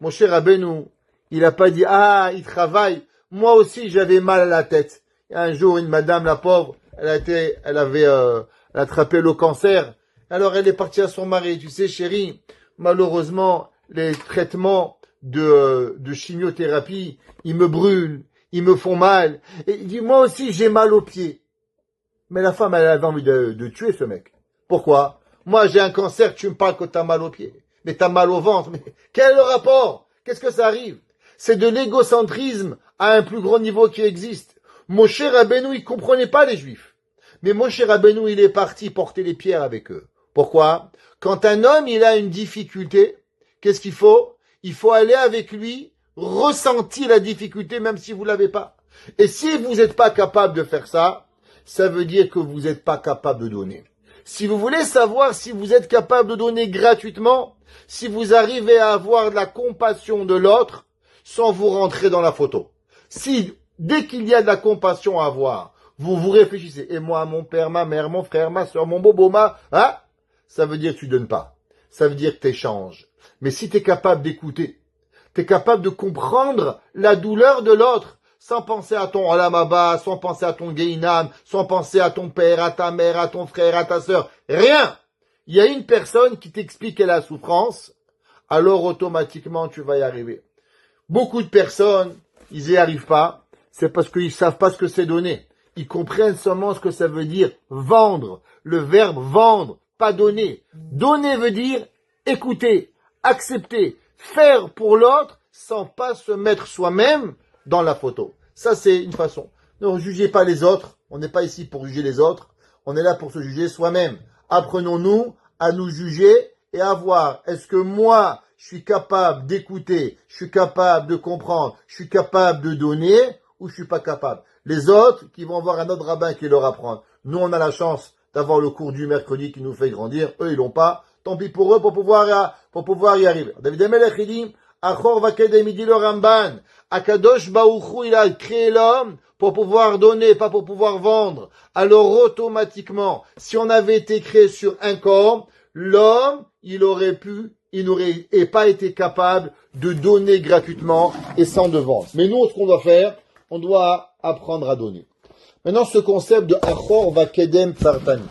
Moshe Rabbeinu, il n'a pas dit, ah, il travaille. Moi aussi, j'avais mal à la tête. Un jour, une madame, la pauvre, elle avait attrapé le cancer. Alors, elle est partie à son mari. Tu sais, chérie, malheureusement, les traitements de chimiothérapie, ils me brûlent, ils me font mal. Et il dit, moi aussi, j'ai mal aux pieds. Mais la femme, elle avait envie de tuer ce mec. Pourquoi? Moi, j'ai un cancer, tu me parles que t'as mal aux pieds. Mais t'as mal au ventre. Mais quel est le rapport? Qu'est-ce que ça arrive? C'est de l'égocentrisme à un plus grand niveau qui existe. Moshe Rabbeinu, il comprenait pas les Juifs. Mais Moshe Rabbeinu, il est parti porter les pierres avec eux. Pourquoi? Quand un homme, il a une difficulté, qu'est-ce qu'il faut? Il faut aller avec lui, ressentir la difficulté même si vous l'avez pas. Et si vous n'êtes pas capable de faire ça, ça veut dire que vous n'êtes pas capable de donner. Si vous voulez savoir si vous êtes capable de donner gratuitement, si vous arrivez à avoir de la compassion de l'autre, sans vous rentrer dans la photo. Si, dès qu'il y a de la compassion à avoir, vous réfléchissez, et moi, mon père, ma mère, mon frère, ma soeur, mon bobo, ça veut dire que tu donnes pas. Ça veut dire que tu échanges. Mais si tu es capable d'écouter, tu es capable de comprendre la douleur de l'autre, sans penser à ton Olamaba, sans penser à ton Geinam, sans penser à ton père, à ta mère, à ton frère, à ta sœur. Rien. Il y a une personne qui t'explique la souffrance, alors automatiquement tu vas y arriver. Beaucoup de personnes, ils n'y arrivent pas, c'est parce qu'ils savent pas ce que c'est donner. Ils comprennent seulement ce que ça veut dire vendre. Le verbe vendre, pas donner. Donner veut dire écouter, accepter, faire pour l'autre sans pas se mettre soi-même dans la photo. Ça, c'est une façon. Ne jugez pas les autres. On n'est pas ici pour juger les autres. On est là pour se juger soi-même. Apprenons-nous à nous juger et à voir, est-ce que moi, je suis capable d'écouter, je suis capable de comprendre, je suis capable de donner ou je suis pas capable. Les autres qui vont voir un autre rabbin qui leur apprend. Nous, on a la chance d'avoir le cours du mercredi qui nous fait grandir. Eux, ils l'ont pas. Tant pis pour eux pour pouvoir y arriver. David Amelech, il dit, Achor vakedem, il dit le Ramban. Akadosh Baruch Hu, il a créé l'homme pour pouvoir donner, pas pour pouvoir vendre. Alors automatiquement, si on avait été créé sur un corps, l'homme, il n'aurait pas été capable de donner gratuitement et sans de vendre. Mais nous, ce qu'on doit faire, on doit apprendre à donner. Maintenant, ce concept de Achor vakedem tsartani.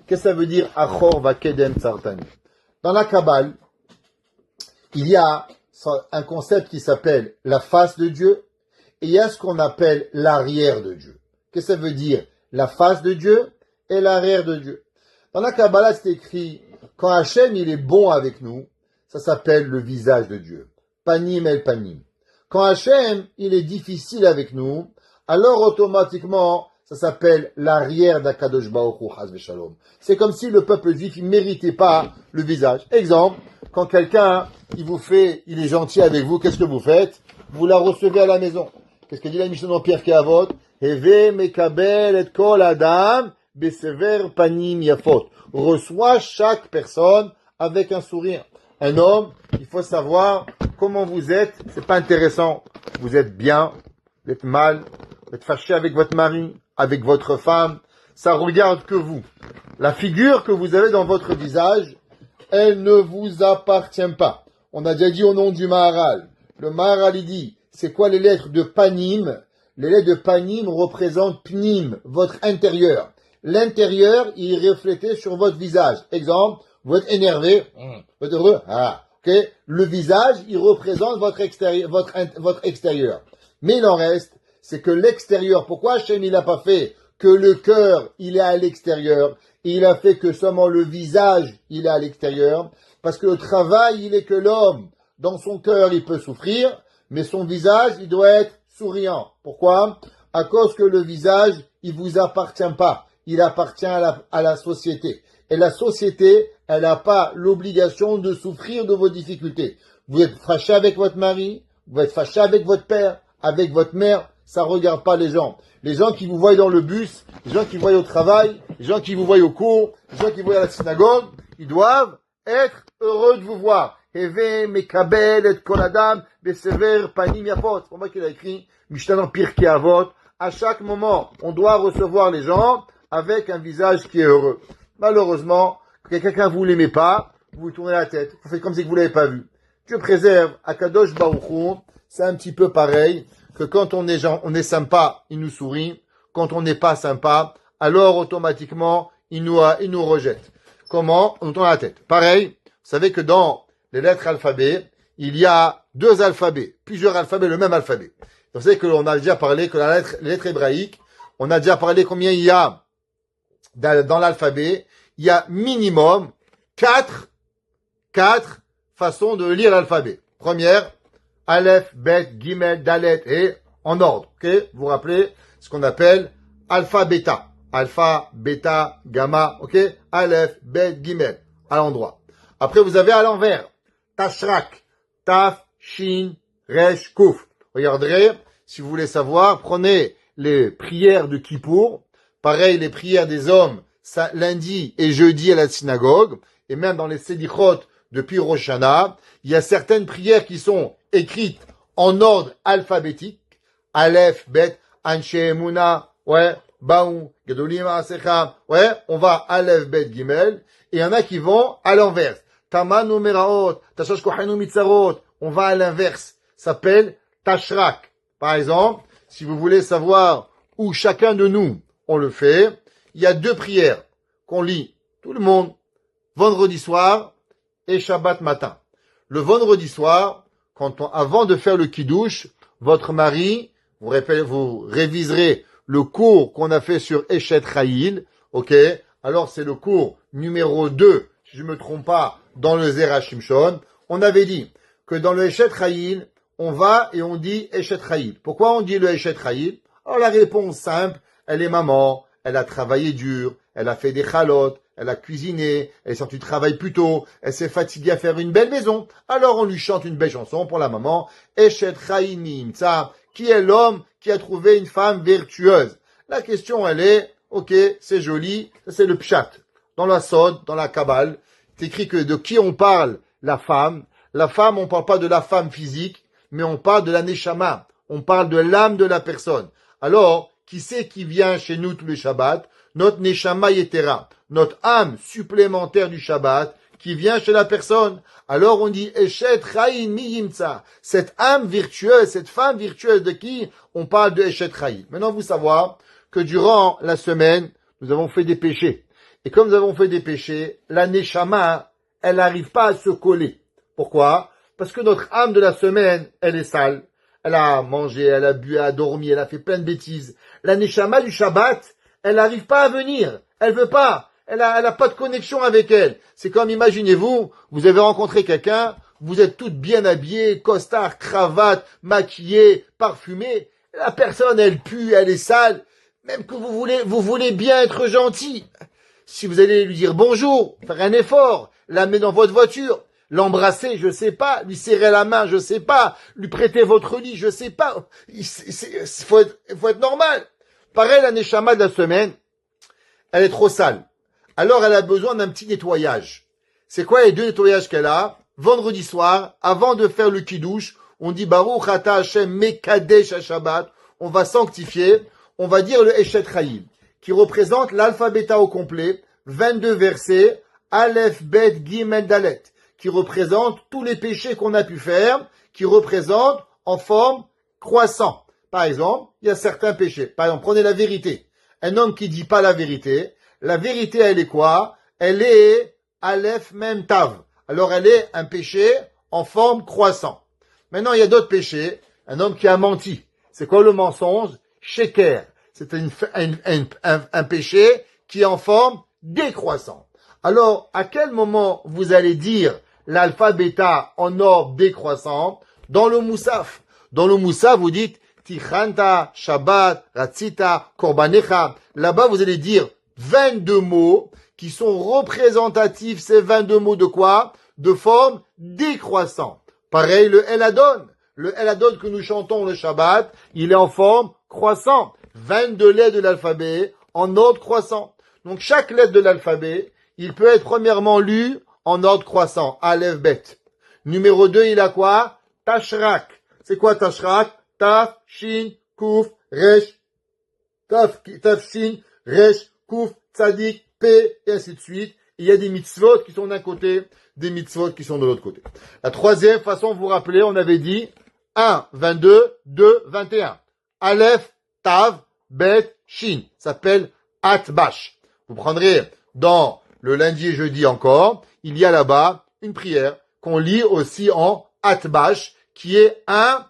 Qu'est-ce que ça veut dire Achor vakedem tsartani? Dans la Kabbale, il y a un concept qui s'appelle la face de Dieu et il y a ce qu'on appelle l'arrière de Dieu. Qu'est-ce que ça veut dire la face de Dieu et l'arrière de Dieu? Dans la Kabbalah, c'est écrit, quand Hachem il est bon avec nous, ça s'appelle le visage de Dieu. Panim el panim. Quand Hachem il est difficile avec nous, alors automatiquement, ça s'appelle l'arrière d'Akadosh Baruch Hu, Chas v'Shalom. C'est comme si le peuple juif, il méritait pas le visage. Exemple, quand quelqu'un, il est gentil avec vous, qu'est-ce que vous faites? Vous la recevez à la maison. Qu'est-ce que dit la Mishnah dans Pierre Kehavot? Heve mekabel et kol adam besever panim yafot. Reçoit chaque personne avec un sourire. Un homme, il faut savoir comment vous êtes. C'est pas intéressant. Vous êtes bien, vous êtes mal, vous êtes fâché avec votre mari, avec votre femme. Ça regarde que vous. La figure que vous avez dans votre visage, elle ne vous appartient pas. On a déjà dit au nom du Maharal. Le Maharal, il dit, c'est quoi les lettres de Panim? Les lettres de Panim représentent Pnim, votre intérieur. L'intérieur, il est reflété sur votre visage. Exemple, vous êtes énervé, vous êtes heureux, Okay? Le visage, il représente votre extérieur. Mais il en reste, c'est que l'extérieur, pourquoi Hachem il n'a pas fait que le cœur, il est à l'extérieur, et il a fait que seulement le visage, il est à l'extérieur? Parce que le travail, il est que l'homme, dans son cœur, il peut souffrir, mais son visage, il doit être souriant. Pourquoi? À cause que le visage, il vous appartient pas. Il appartient à la société. Et la société, elle n'a pas l'obligation de souffrir de vos difficultés. Vous êtes fâché avec votre mari, vous êtes fâché avec votre père, avec votre mère, ça regarde pas les gens. Les gens qui vous voient dans le bus, les gens qui vous voient au travail, les gens qui vous voient au cours, les gens qui vous voient à la synagogue, ils doivent être heureux de vous voir. Heve mekabel et kol adam besever panim yapot. C'est pour moi qu'il a écrit Mishnah dans Pirkei Avot. À chaque moment, on doit recevoir les gens avec un visage qui est heureux. Malheureusement, quand quelqu'un vous l'aimez pas, vous tournez la tête, vous faites comme si vous l'avez pas vu. Dieu préserve, à Kadosh Baruch Hu, c'est un petit peu pareil, que quand on est sympa, il nous sourit, quand on n'est pas sympa, alors automatiquement, il nous rejette. Comment? On tourne la tête. Pareil, vous savez que dans les lettres alphabet, il y a deux alphabets, plusieurs alphabets, le même alphabet. Vous savez qu'on a déjà parlé que les lettres hébraïques, on a déjà parlé combien il y a dans l'alphabet, il y a minimum quatre façons de lire l'alphabet. Première, Aleph, Bet, Gimel, Dalet, et en ordre. Ok? Vous vous rappelez ce qu'on appelle alpha, bêta. Alpha, bêta, gamma. Ok? Aleph, Bet, Gimel. À l'endroit. Après, vous avez à l'envers. Tashrak, Taf, Shin, Resh, Kuf. Regardez, si vous voulez savoir, prenez les prières de Kippour. Pareil, les prières des hommes, lundi et jeudi à la synagogue, et même dans les Sedichot depuis Rosh Hashanah, il y a certaines prières qui sont écrites en ordre alphabétique. Aleph, Bet, Anshe Emuna, ouais, Baou, Gedolim Asecha, ouais, on va Aleph, Bet, Gimel, et il y en a qui vont à l'inverse. Tamanu Meraot, Tashash Kohenu Mitzarot, on va à l'inverse. Ça s'appelle Tashrak. Par exemple, si vous voulez savoir où chacun de nous on le fait, il y a deux prières qu'on lit, tout le monde, vendredi soir et Shabbat matin. Le vendredi soir, avant de faire le kiddush, votre mari, vous réviserez le cours qu'on a fait sur Eshet Chayil, ok? Alors c'est le cours numéro 2, si je ne me trompe pas, dans le Zera Shimshon. On avait dit que dans le Eshet Chayil, on va et on dit Eshet Chayil. Pourquoi on dit le Eshet Chayil? Alors la réponse simple, elle est maman, elle a travaillé dur, elle a fait des chalotes, elle a cuisiné, elle est sortie du travail plus tôt, elle s'est fatiguée à faire une belle maison. Alors on lui chante une belle chanson pour la maman. Eshet Chayil Nimtza, qui est l'homme qui a trouvé une femme vertueuse. La question elle est, ok, c'est joli, ça c'est le pshat. Dans la Sod, dans la Kabbale, c'est écrit que de qui on parle? La femme. La femme, on parle pas de la femme physique, mais on parle de la neshama. On parle de l'âme de la personne. Alors, qui c'est qui vient chez nous tous les Shabbats? Notre neshama yetera, notre âme supplémentaire du Shabbat, qui vient chez la personne. Alors on dit Eshet Chayil mi yimtza. Cette âme virtueuse, cette femme virtueuse de qui on parle de Eshet Chayil. Maintenant, vous savoir que durant la semaine, nous avons fait des péchés. Et comme nous avons fait des péchés, la neshama, elle n'arrive pas à se coller. Pourquoi? Parce que notre âme de la semaine, elle est sale. Elle a mangé, elle a bu, elle a dormi, elle a fait plein de bêtises. La neshama du Shabbat, elle n'arrive pas à venir. Elle veut pas. Elle a pas de connexion avec elle. C'est comme, imaginez-vous, vous avez rencontré quelqu'un, vous êtes toutes bien habillées, costard, cravate, maquillée, parfumée. La personne, elle pue, elle est sale. Même que vous voulez bien être gentil. Si vous allez lui dire bonjour, faire un effort, l'amener dans votre voiture, l'embrasser, je sais pas, lui serrer la main, je sais pas, lui prêter votre lit, je sais pas. Faut être normal. Pareil, la neshama de la semaine, elle est trop sale. Alors, elle a besoin d'un petit nettoyage. C'est quoi les deux nettoyages qu'elle a? Vendredi soir, avant de faire le kiddush, on dit Baruch Ata Hashem Mekadesh HaShabbat. On va sanctifier. On va dire le Eshet Chayil, qui représente l'alphabet au complet, 22 versets, Aleph, Bet, Gimel, Dalet, qui représente tous les péchés qu'on a pu faire, qui représentent en forme croissant. Par exemple, il y a certains péchés. Par exemple, prenez la vérité. Un homme qui dit pas la vérité, elle est quoi? Elle est Aleph Mem Tav. Alors elle est un péché en forme croissant. Maintenant, il y a d'autres péchés. Un homme qui a menti. C'est quoi le mensonge? Sheker. C'est un péché qui est en forme décroissante. Alors, à quel moment vous allez dire l'alpha bêta en ordre décroissant? Dans le Moussaf. Dans le Moussaf, vous dites Tichanta, Shabbat, Ratzita, Korbanecha. Là-bas, vous allez dire 22 mots qui sont représentatifs, ces 22 mots de quoi? De forme décroissante. Pareil, le El Adon. Le El Adon que nous chantons le Shabbat, il est en forme croissante. 22 lettres de l'alphabet en ordre croissant. Donc, chaque lettre de l'alphabet, il peut être premièrement lu en ordre croissant. Aleph, Bet. Numéro 2, il a quoi? Tashrak. C'est quoi Tashrak? Taf, Shin, Kouf, Resh. Taf, Shin, Resh, Kouf, Tzadik, P, et ainsi de suite. Il y a des mitzvot qui sont d'un côté, des mitzvot qui sont de l'autre côté. La troisième façon, vous vous rappelez, on avait dit 1, 22, 2, 21. Aleph, Tav, Bet, Shin. Ça s'appelle Atbash. Vous prendrez dans le lundi et jeudi encore, il y a là-bas une prière qu'on lit aussi en Atbash, qui est un,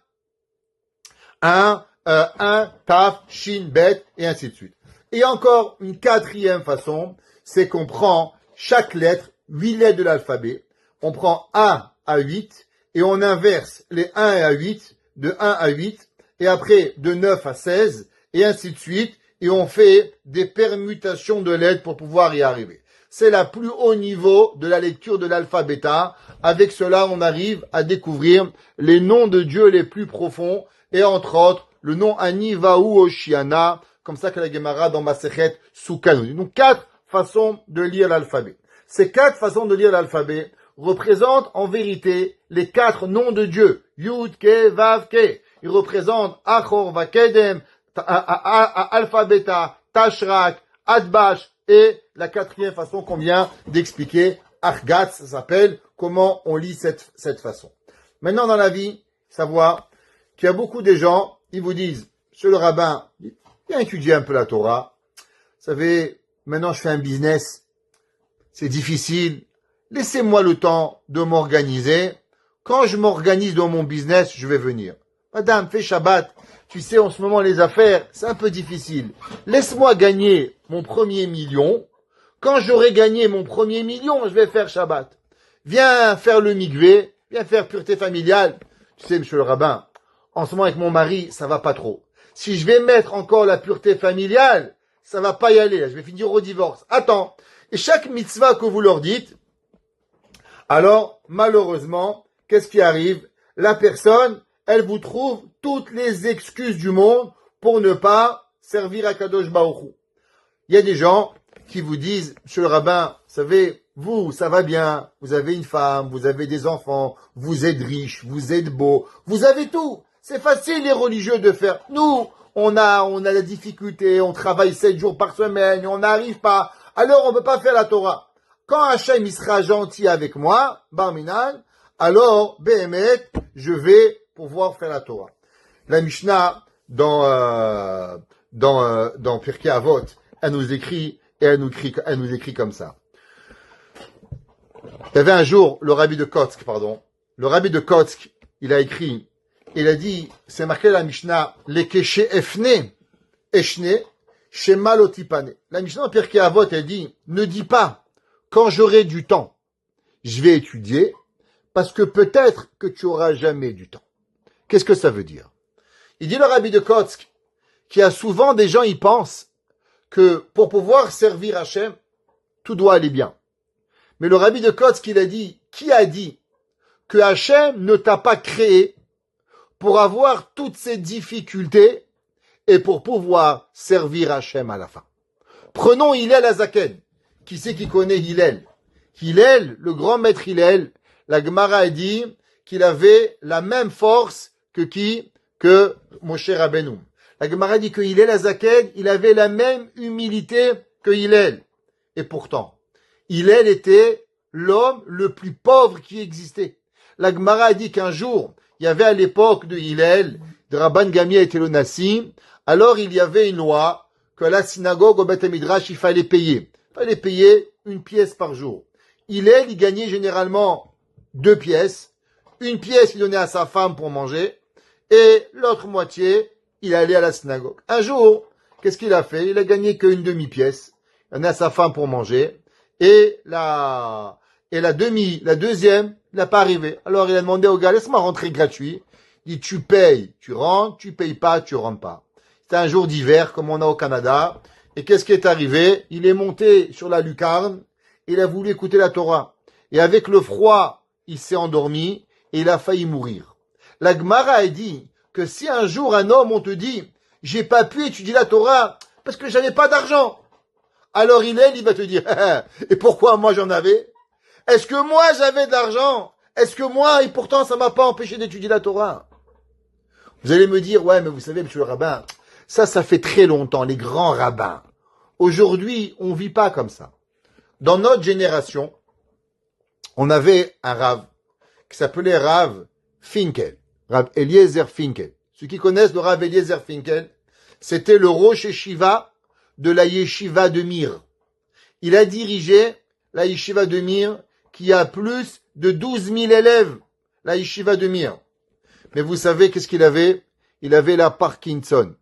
Tav, Shin, Bet, et ainsi de suite. Et encore une quatrième façon, c'est qu'on prend chaque lettre, 8 lettres de l'alphabet, on prend 1 à 8, et on inverse les 1 à 8, de 1 à 8, et après de 9 à 16, et ainsi de suite, et on fait des permutations de lettres pour pouvoir y arriver. C'est la plus haut niveau de la lecture de l'alphabet. Avec cela, on arrive à découvrir les noms de Dieu les plus profonds, et entre autres, le nom Anivahu Oshiana, comme ça que la Gemara dans Masechet Soukan. Donc, 4 façons de lire l'alphabet. Ces 4 façons de lire l'alphabet représentent en vérité les 4 noms de Dieu. Yud, Ke, Vav, Ke. Ils représentent Achor, Vakedem, Alpha, Beta, Tashrak, Adbash, et la 4e façon qu'on vient d'expliquer, Argatz, ça s'appelle, comment on lit cette façon. Maintenant, dans la vie, savoir qu'il y a beaucoup de gens, ils vous disent, monsieur le rabbin, viens étudier un peu la Torah. Vous savez, maintenant je fais un business, c'est difficile. Laissez-moi le temps de m'organiser. Quand je m'organise dans mon business, je vais venir. Madame, fais Shabbat. Tu sais, en ce moment, les affaires, c'est un peu difficile. Laisse-moi gagner mon premier million. Quand j'aurai gagné mon premier million, je vais faire Shabbat. Viens faire le mikvé, viens faire pureté familiale. Tu sais, monsieur le rabbin, en ce moment avec mon mari, ça va pas trop. Si je vais mettre encore la pureté familiale, ça va pas y aller. Là, je vais finir au divorce. Attends. Et chaque mitzvah que vous leur dites, alors, malheureusement, qu'est-ce qui arrive? La personne, elle vous trouve toutes les excuses du monde pour ne pas servir à Kadosh Baruch Hu. Il y a des gens qui vous disent, monsieur le rabbin, vous savez, vous, ça va bien, vous avez une femme, vous avez des enfants, vous êtes riche, vous êtes beau, vous avez tout. C'est facile, les religieux, de faire. Nous, on a la difficulté, on travaille 7 jours par semaine, on n'arrive pas. Alors, on ne peut pas faire la Torah. Quand Hachem, il sera gentil avec moi, Barminan, alors, Behemet, je vais pouvoir faire la Torah. La Mishnah, dans Pirkei Avot, elle nous écrit comme ça. Il y avait un jour, le rabbi de Kotsk, il a écrit, il a dit, c'est marqué la Mishnah, les keshe efne, eshne, shema lotipane. La Mishnah en Pirkei Avot, elle dit, ne dis pas, quand j'aurai du temps, je vais étudier, parce que peut-être que tu auras jamais du temps. Qu'est-ce que ça veut dire? Il dit le rabbi de Kotsk, qu'il y a souvent des gens, ils pensent que pour pouvoir servir Hachem, tout doit aller bien. Mais le rabbi de Kotsk, il a dit, qui a dit que Hachem ne t'a pas créé pour avoir toutes ces difficultés et pour pouvoir servir Hachem à la fin? Prenons Hillel Azaken. Qui c'est qui connaît Hillel? Hillel, le grand maître Hillel, la Gemara a dit qu'il avait la même force que Moshe Rabbeinu. La Gemara dit que Hillel Azaken, il avait la même humilité que Hillel. Et pourtant, Hillel était l'homme le plus pauvre qui existait. La Gemara a dit qu'un jour, il y avait à l'époque de Hillel, de Rabban Gamliel était le Nassi, alors il y avait une loi que la synagogue au Beth Midrash, il fallait payer. Il fallait payer 1 pièce par jour. Hillel, il gagnait généralement 2 pièces. une pièce il donnait à sa femme pour manger, et l'autre moitié, il allait à la synagogue. Un jour, qu'est-ce qu'il a fait? Il a gagné qu'une demi-pièce. Il donnait à sa femme pour manger, et la deuxième, il n'a pas arrivé. Alors il a demandé au gars, laisse-moi rentrer gratuit. Il dit, tu payes, tu rentres, tu payes pas, tu rentres pas. C'était un jour d'hiver, comme on a au Canada. Et qu'est-ce qui est arrivé? Il est monté sur la lucarne, il a voulu écouter la Torah. Et avec le froid, il s'est endormi, et il a failli mourir. La Gemara a dit que si un jour un homme, on te dit, j'ai pas pu étudier la Torah, parce que j'avais pas d'argent. Alors il va te dire, et pourquoi moi j'en avais? Est-ce que moi j'avais de l'argent? Est-ce que moi, et pourtant ça m'a pas empêché d'étudier la Torah? Vous allez me dire, ouais, mais vous savez, monsieur le rabbin, ça fait très longtemps, les grands rabbins. Aujourd'hui, on vit pas comme ça. Dans notre génération, on avait un Rav qui s'appelait Rav Finkel, Rav Eliezer Finkel. Ceux qui connaissent le Rav Eliezer Finkel, c'était le Rosh Yeshiva de la Yeshiva de Mir. Il a dirigé la Yeshiva de Mir qui a plus de 12 000 élèves, la Yeshiva de Mir. Mais vous savez qu'est-ce qu'il avait? Il avait la Parkinson.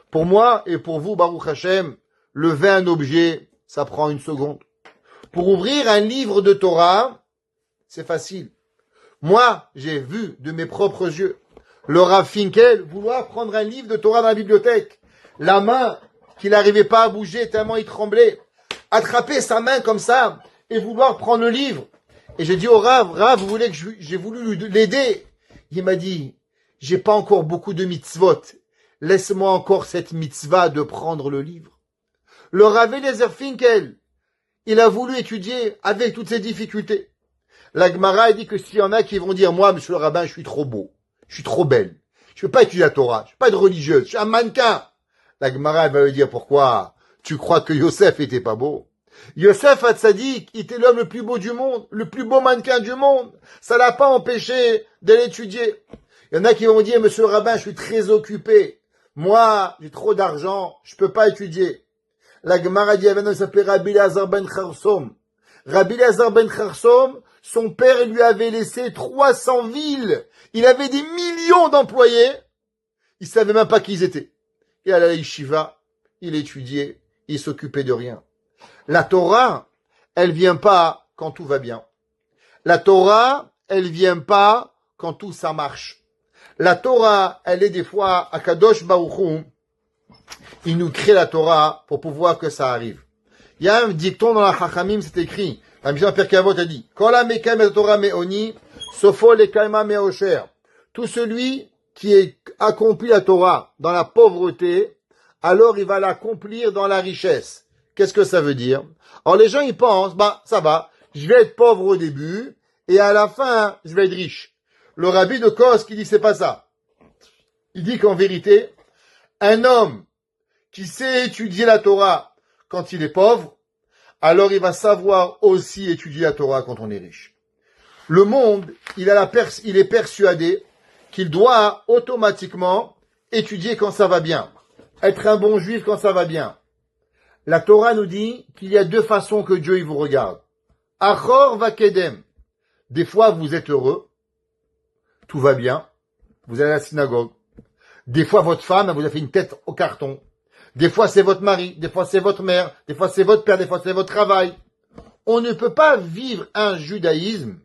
Pour moi et pour vous, Baruch Hashem, lever un objet, ça prend une seconde. Pour ouvrir un livre de Torah, c'est facile. Moi, j'ai vu de mes propres yeux le Rav Finkel vouloir prendre un livre de Torah dans la bibliothèque. La main qu'il n'arrivait pas à bouger tellement il tremblait. Attraper sa main comme ça et vouloir prendre le livre. Et j'ai dit au Rav, vous voulez que j'ai voulu l'aider. Il m'a dit, j'ai pas encore beaucoup de mitzvot. Laisse-moi encore cette mitzvah de prendre le livre. Le Rav Eliezer Finkel, il a voulu étudier avec toutes ces difficultés. La Gemara dit que s'il y en a qui vont dire, moi, monsieur le rabbin, je suis trop beau, je suis trop belle, je peux pas étudier la Torah, je suis pas être religieuse, je suis un mannequin. La Gemara va lui dire, pourquoi? Tu crois que Yosef était pas beau? Yosef Hatzadik, il était l'homme le plus beau du monde, le plus beau mannequin du monde. Ça l'a pas empêché d'aller étudier. Il y en a qui vont dire, monsieur le rabbin, je suis très occupé. Moi, j'ai trop d'argent, je peux pas étudier. La Gemara dit, il s'appelait Rabbi Elazar ben Kharsom. Rabbi Elazar ben Kharsom, son père lui avait laissé 300 villes. Il avait des millions d'employés. Il savait même pas qui ils étaient. Il allait à la yeshiva, il étudiait, il s'occupait de rien. La Torah, elle vient pas quand tout va bien. La Torah, elle vient pas quand tout ça marche. La Torah, elle est des fois à Kadosh Baruch Hu. Il nous crée la Torah pour pouvoir que ça arrive. Il y a un dicton dans la Chachamim, c'est écrit. La Mishnah Pirkei Avot a dit, Kol ha-mekayem et Torah me'oni, sofo lekayma me'osher. Tout celui qui accomplit la Torah dans la pauvreté, alors il va l'accomplir dans la richesse. Qu'est-ce que ça veut dire? Alors les gens, ils pensent, ça va, je vais être pauvre au début, et à la fin, je vais être riche. Le rabbi de Kos qui dit, c'est pas ça. Il dit qu'en vérité, un homme qui sait étudier la Torah quand il est pauvre, alors il va savoir aussi étudier la Torah quand on est riche. Le monde, il est persuadé qu'il doit automatiquement étudier quand ça va bien, être un bon juif quand ça va bien. La Torah nous dit qu'il y a deux façons que Dieu il vous regarde. Achor va kedem. Des fois vous êtes heureux, tout va bien, vous allez à la synagogue. Des fois votre femme vous a fait une tête au carton. Des fois c'est votre mari, des fois c'est votre mère, des fois c'est votre père, des fois c'est votre travail. On ne peut pas vivre un judaïsme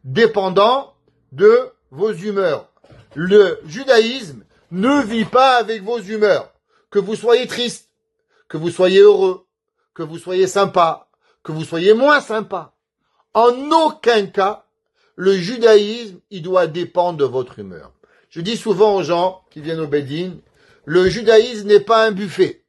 dépendant de vos humeurs. Le judaïsme ne vit pas avec vos humeurs. Que vous soyez triste, que vous soyez heureux, que vous soyez sympa, que vous soyez moins sympa. En aucun cas, le judaïsme, il doit dépendre de votre humeur. Je dis souvent aux gens qui viennent au Bédine, le judaïsme n'est pas un buffet.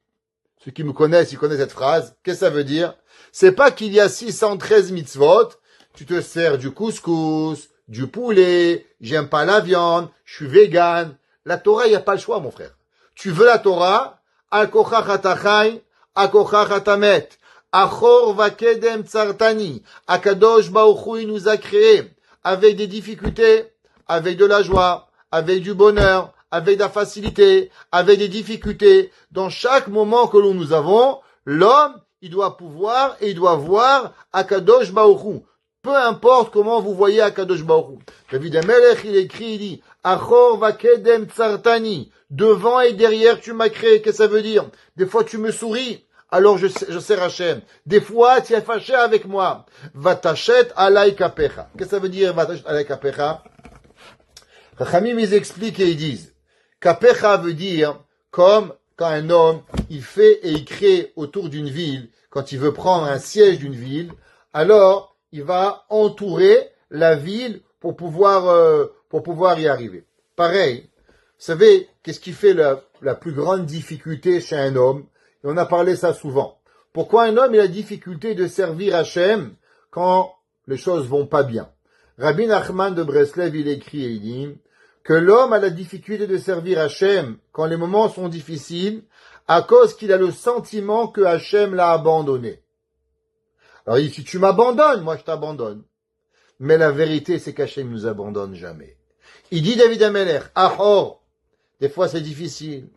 Ceux qui me connaissent, ils connaissent cette phrase. Qu'est-ce que ça veut dire? C'est pas qu'il y a 613 mitzvot, tu te sers du couscous, du poulet, j'aime pas la viande, je suis vegan. La Torah, il n'y a pas le choix, mon frère. Tu veux la Torah? Al-kochach atachai, al-kochach atamet. Achor vakedem tsartani. Akadosh Baruch Hu, il nous a créés avec des difficultés, avec de la joie, avec du bonheur, avec de la facilité, avec des difficultés. Dans chaque moment que nous avons, l'homme, il doit pouvoir et il doit voir Akadosh Baruch Hu. Peu importe comment vous voyez Akadosh Baruch Hu. David Amelech, il écrit, il dit, Achor vakedem tsartani. Devant et derrière, tu m'as créé. Qu'est-ce que ça veut dire? Des fois, tu me souris. Alors, je sers Hachem. Des fois, tu es fâché avec moi. Vatachet alay kapecha. Qu'est-ce que ça veut dire, vatachet alay kapecha? Chachamim, ils expliquent et ils disent, kapecha veut dire, comme quand un homme, il fait et il crée autour d'une ville, quand il veut prendre un siège d'une ville, alors, il va entourer la ville pour pouvoir y arriver. Pareil, vous savez, qu'est-ce qui fait la plus grande difficulté chez un homme? Et on a parlé ça souvent. Pourquoi un homme il a difficulté de servir Hachem quand les choses vont pas bien? Rabbi Nachman de Breslev, il écrit et il dit que l'homme a la difficulté de servir Hachem quand les moments sont difficiles à cause qu'il a le sentiment que Hachem l'a abandonné. Alors il dit, si tu m'abandonnes, moi je t'abandonne. Mais la vérité, c'est qu'Hachem nous abandonne jamais. Il dit David Amelech, Ahor, des fois c'est difficile.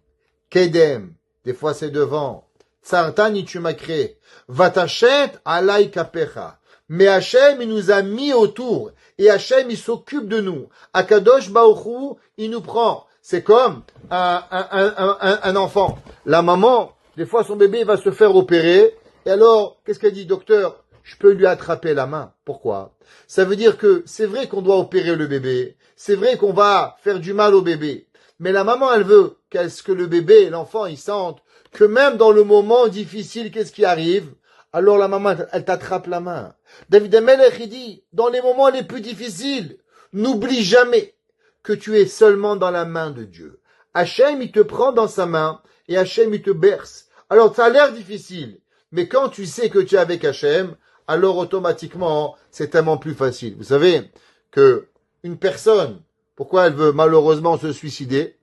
Kedem, des fois c'est devant. Tsartani, tu m'as créé. Vatachet alay kapecha. Mais Hachem, il nous a mis autour. Et Hachem, il s'occupe de nous. Akadosh Baruch Hu, il nous prend. C'est comme un enfant. La maman, des fois son bébé va se faire opérer. Et alors, qu'est-ce qu'elle dit, docteur? Je peux lui attraper la main. Pourquoi? Ça veut dire que c'est vrai qu'on doit opérer le bébé. C'est vrai qu'on va faire du mal au bébé. Mais la maman, elle veut que le bébé, l'enfant, il sente que même dans le moment difficile, qu'est-ce qui arrive? Alors la maman, elle t'attrape la main. David Amelech, il dit, dans les moments les plus difficiles, n'oublie jamais que tu es seulement dans la main de Dieu. Hachem, il te prend dans sa main et Hachem, il te berce. Alors, ça a l'air difficile. Mais quand tu sais que tu es avec Hachem, alors automatiquement, c'est tellement plus facile. Vous savez que une personne, pourquoi elle veut malheureusement se suicider?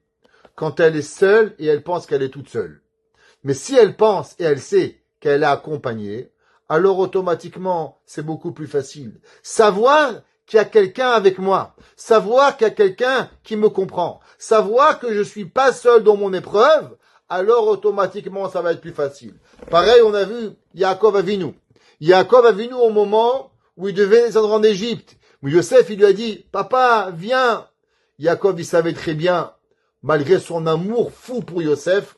Quand elle est seule et elle pense qu'elle est toute seule. Mais si elle pense et elle sait qu'elle est accompagnée, alors automatiquement, c'est beaucoup plus facile. Savoir qu'il y a quelqu'un avec moi, savoir qu'il y a quelqu'un qui me comprend, savoir que je suis pas seul dans mon épreuve, alors automatiquement, ça va être plus facile. Pareil, on a vu Yaakov Avinu. Yaakov Avinu au moment où il devait descendre en Égypte. Yosef, il lui a dit, papa, viens. Yaakov, il savait très bien, malgré son amour fou pour Yosef,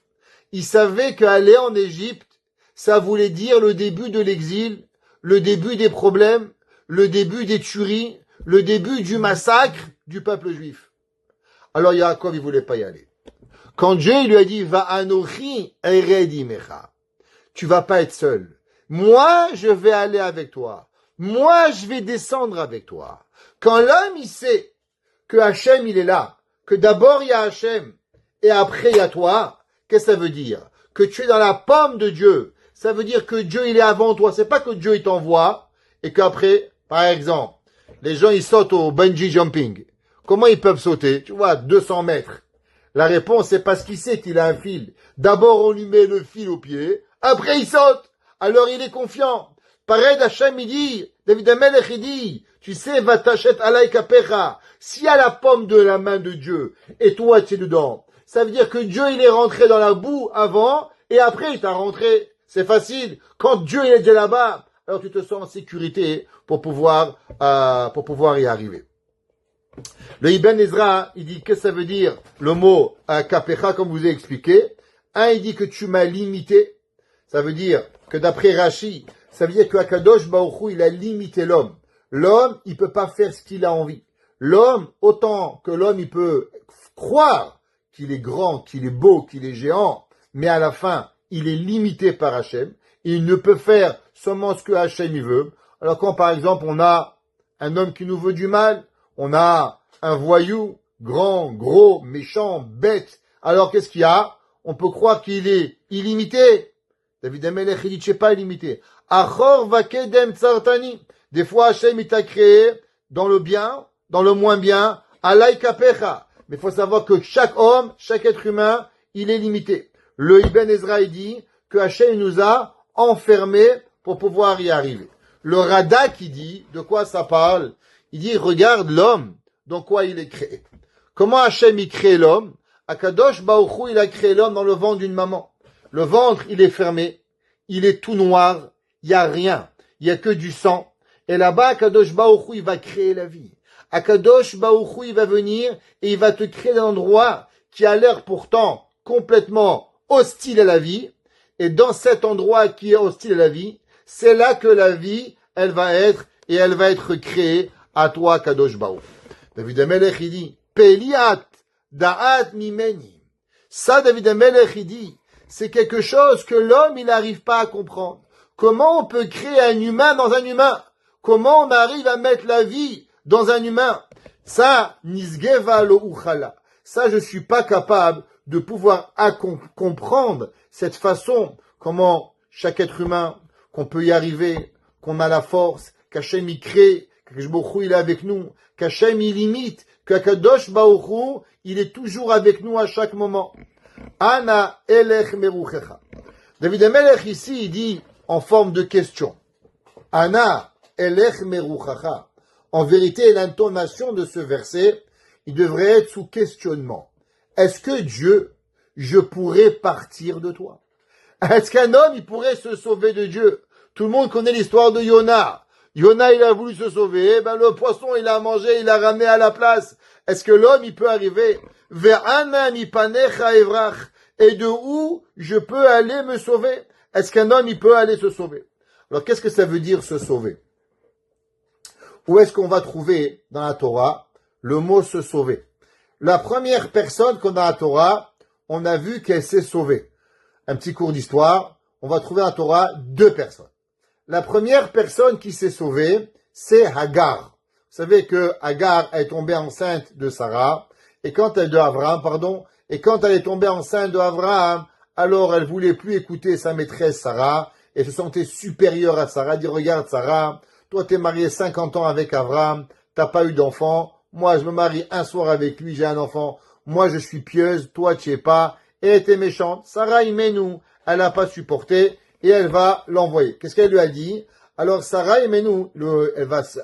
il savait qu'aller en Égypte, ça voulait dire le début de l'exil, le début des problèmes, le début des tueries, le début du massacre du peuple juif. Alors Yaakov, il voulait pas y aller. Quand Dieu lui a dit, va anochi eredimecha, tu vas pas être seul. Moi, je vais aller avec toi. Moi, je vais descendre avec toi. Quand l'homme, il sait que Hachem, il est là, que d'abord il y a Hachem, et après il y a toi, qu'est-ce que ça veut dire? Que tu es dans la pomme de Dieu. Ça veut dire que Dieu, il est avant toi. C'est pas que Dieu, il t'envoie, et qu'après, par exemple, les gens, ils sautent au bungee jumping. Comment ils peuvent sauter? Tu vois, 200 mètres. La réponse, c'est parce qu'il sait qu'il a un fil. D'abord, on lui met le fil au pied, après il saute. Alors il est confiant. Pareil, Hachem, il dit, David Amelech, il dit, tu sais, va t'achète alay kapecha. S'il y a la pomme de la main de Dieu, et toi, tu es dedans, ça veut dire que Dieu, il est rentré dans la boue avant, et après, il t'a rentré. C'est facile. Quand Dieu, il est déjà là-bas, alors tu te sens en sécurité pour pouvoir y arriver. Le Ibn Ezra, il dit, qu'est-ce que ça veut dire, le mot, kapecha, comme vous ai expliqué? Il dit que tu m'as limité. Ça veut dire que d'après Rashi, ça veut dire que Akadosh Baruch Hu, il a limité l'homme. L'homme, il peut pas faire ce qu'il a envie. L'homme, autant que l'homme, il peut croire qu'il est grand, qu'il est beau, qu'il est géant, mais à la fin, il est limité par Hachem. Il ne peut faire seulement ce que Hachem il veut. Alors quand, par exemple, on a un homme qui nous veut du mal, on a un voyou, grand, gros, méchant, bête, alors qu'est-ce qu'il y a? On peut croire qu'il est illimité. David Amelech, il dit, tu n'es pas illimité. Achor vakedem tsartani. Des fois, Hachem, il t'a créé dans le bien, dans le moins bien, alay kapecha. Mais il faut savoir que chaque homme, chaque être humain, il est limité. Le Ibn Ezra, il dit que Hachem nous a enfermés pour pouvoir y arriver. Le Radak, il dit, de quoi ça parle? Il dit, regarde l'homme, dans quoi il est créé. Comment Hachem, il crée l'homme? Akadosh Baruch Hu, il a créé l'homme dans le ventre d'une maman. Le ventre, il est fermé, il est tout noir, il n'y a rien, il n'y a que du sang. Et là-bas, Akadosh Baruch Hu, il va créer la vie. Akadosh Baruch Hu, il va venir et il va te créer un endroit qui a l'air pourtant complètement hostile à la vie. Et dans cet endroit qui est hostile à la vie, c'est là que la vie, elle va être créée à toi, Kadosh Baruch. David Amelech, il dit, Peliat da'at mimeni. Ça, David Amelech, il dit, c'est quelque chose que l'homme, il n'arrive pas à comprendre. Comment on peut créer un humain dans un humain? Comment on arrive à mettre la vie dans un humain? Ça, nisgeva lo uchala. Ça, je suis pas capable de pouvoir comprendre cette façon, comment chaque être humain, qu'on peut y arriver, qu'on a la force, qu'Hachem y crée, qu'Akadosh Baruch Hu il est avec nous, qu'Hachem il limite, qu'Akadosh Baruch Hu il est toujours avec nous à chaque moment. Ana elech meruchecha. David Amelech ici, il dit en forme de question. Ana elech meruchecha. En vérité, l'intonation de ce verset, il devrait être sous questionnement. Est-ce que Dieu, je pourrais partir de toi? Est-ce qu'un homme, il pourrait se sauver de Dieu? Tout le monde connaît l'histoire de Yona. Yona, il a voulu se sauver, le poisson, il a mangé, il a ramené à la place. Est-ce que l'homme, il peut arriver? Et de où je peux aller me sauver? Est-ce qu'un homme, il peut aller se sauver? Alors, qu'est-ce que ça veut dire se sauver? Où est-ce qu'on va trouver dans la Torah le mot se sauver? La première personne qu'on a dans la Torah, on a vu qu'elle s'est sauvée. Un petit cours d'histoire, on va trouver dans la Torah deux personnes. La première personne qui s'est sauvée, c'est Hagar. Vous savez que Hagar est tombée enceinte de Sarah, et quand elle est tombée enceinte de Abraham, alors elle voulait plus écouter sa maîtresse Sarah, et se sentait supérieure à Sarah, dit regarde Sarah, toi t'es marié 50 ans avec Abraham, t'as pas eu d'enfant, moi je me marie un soir avec lui, j'ai un enfant, moi je suis pieuse, toi tu es pas, et elle était méchante. Sarah Imenou, elle n'a pas supporté, et elle va l'envoyer. Qu'est-ce qu'elle lui a dit? Alors Sarah Imenou,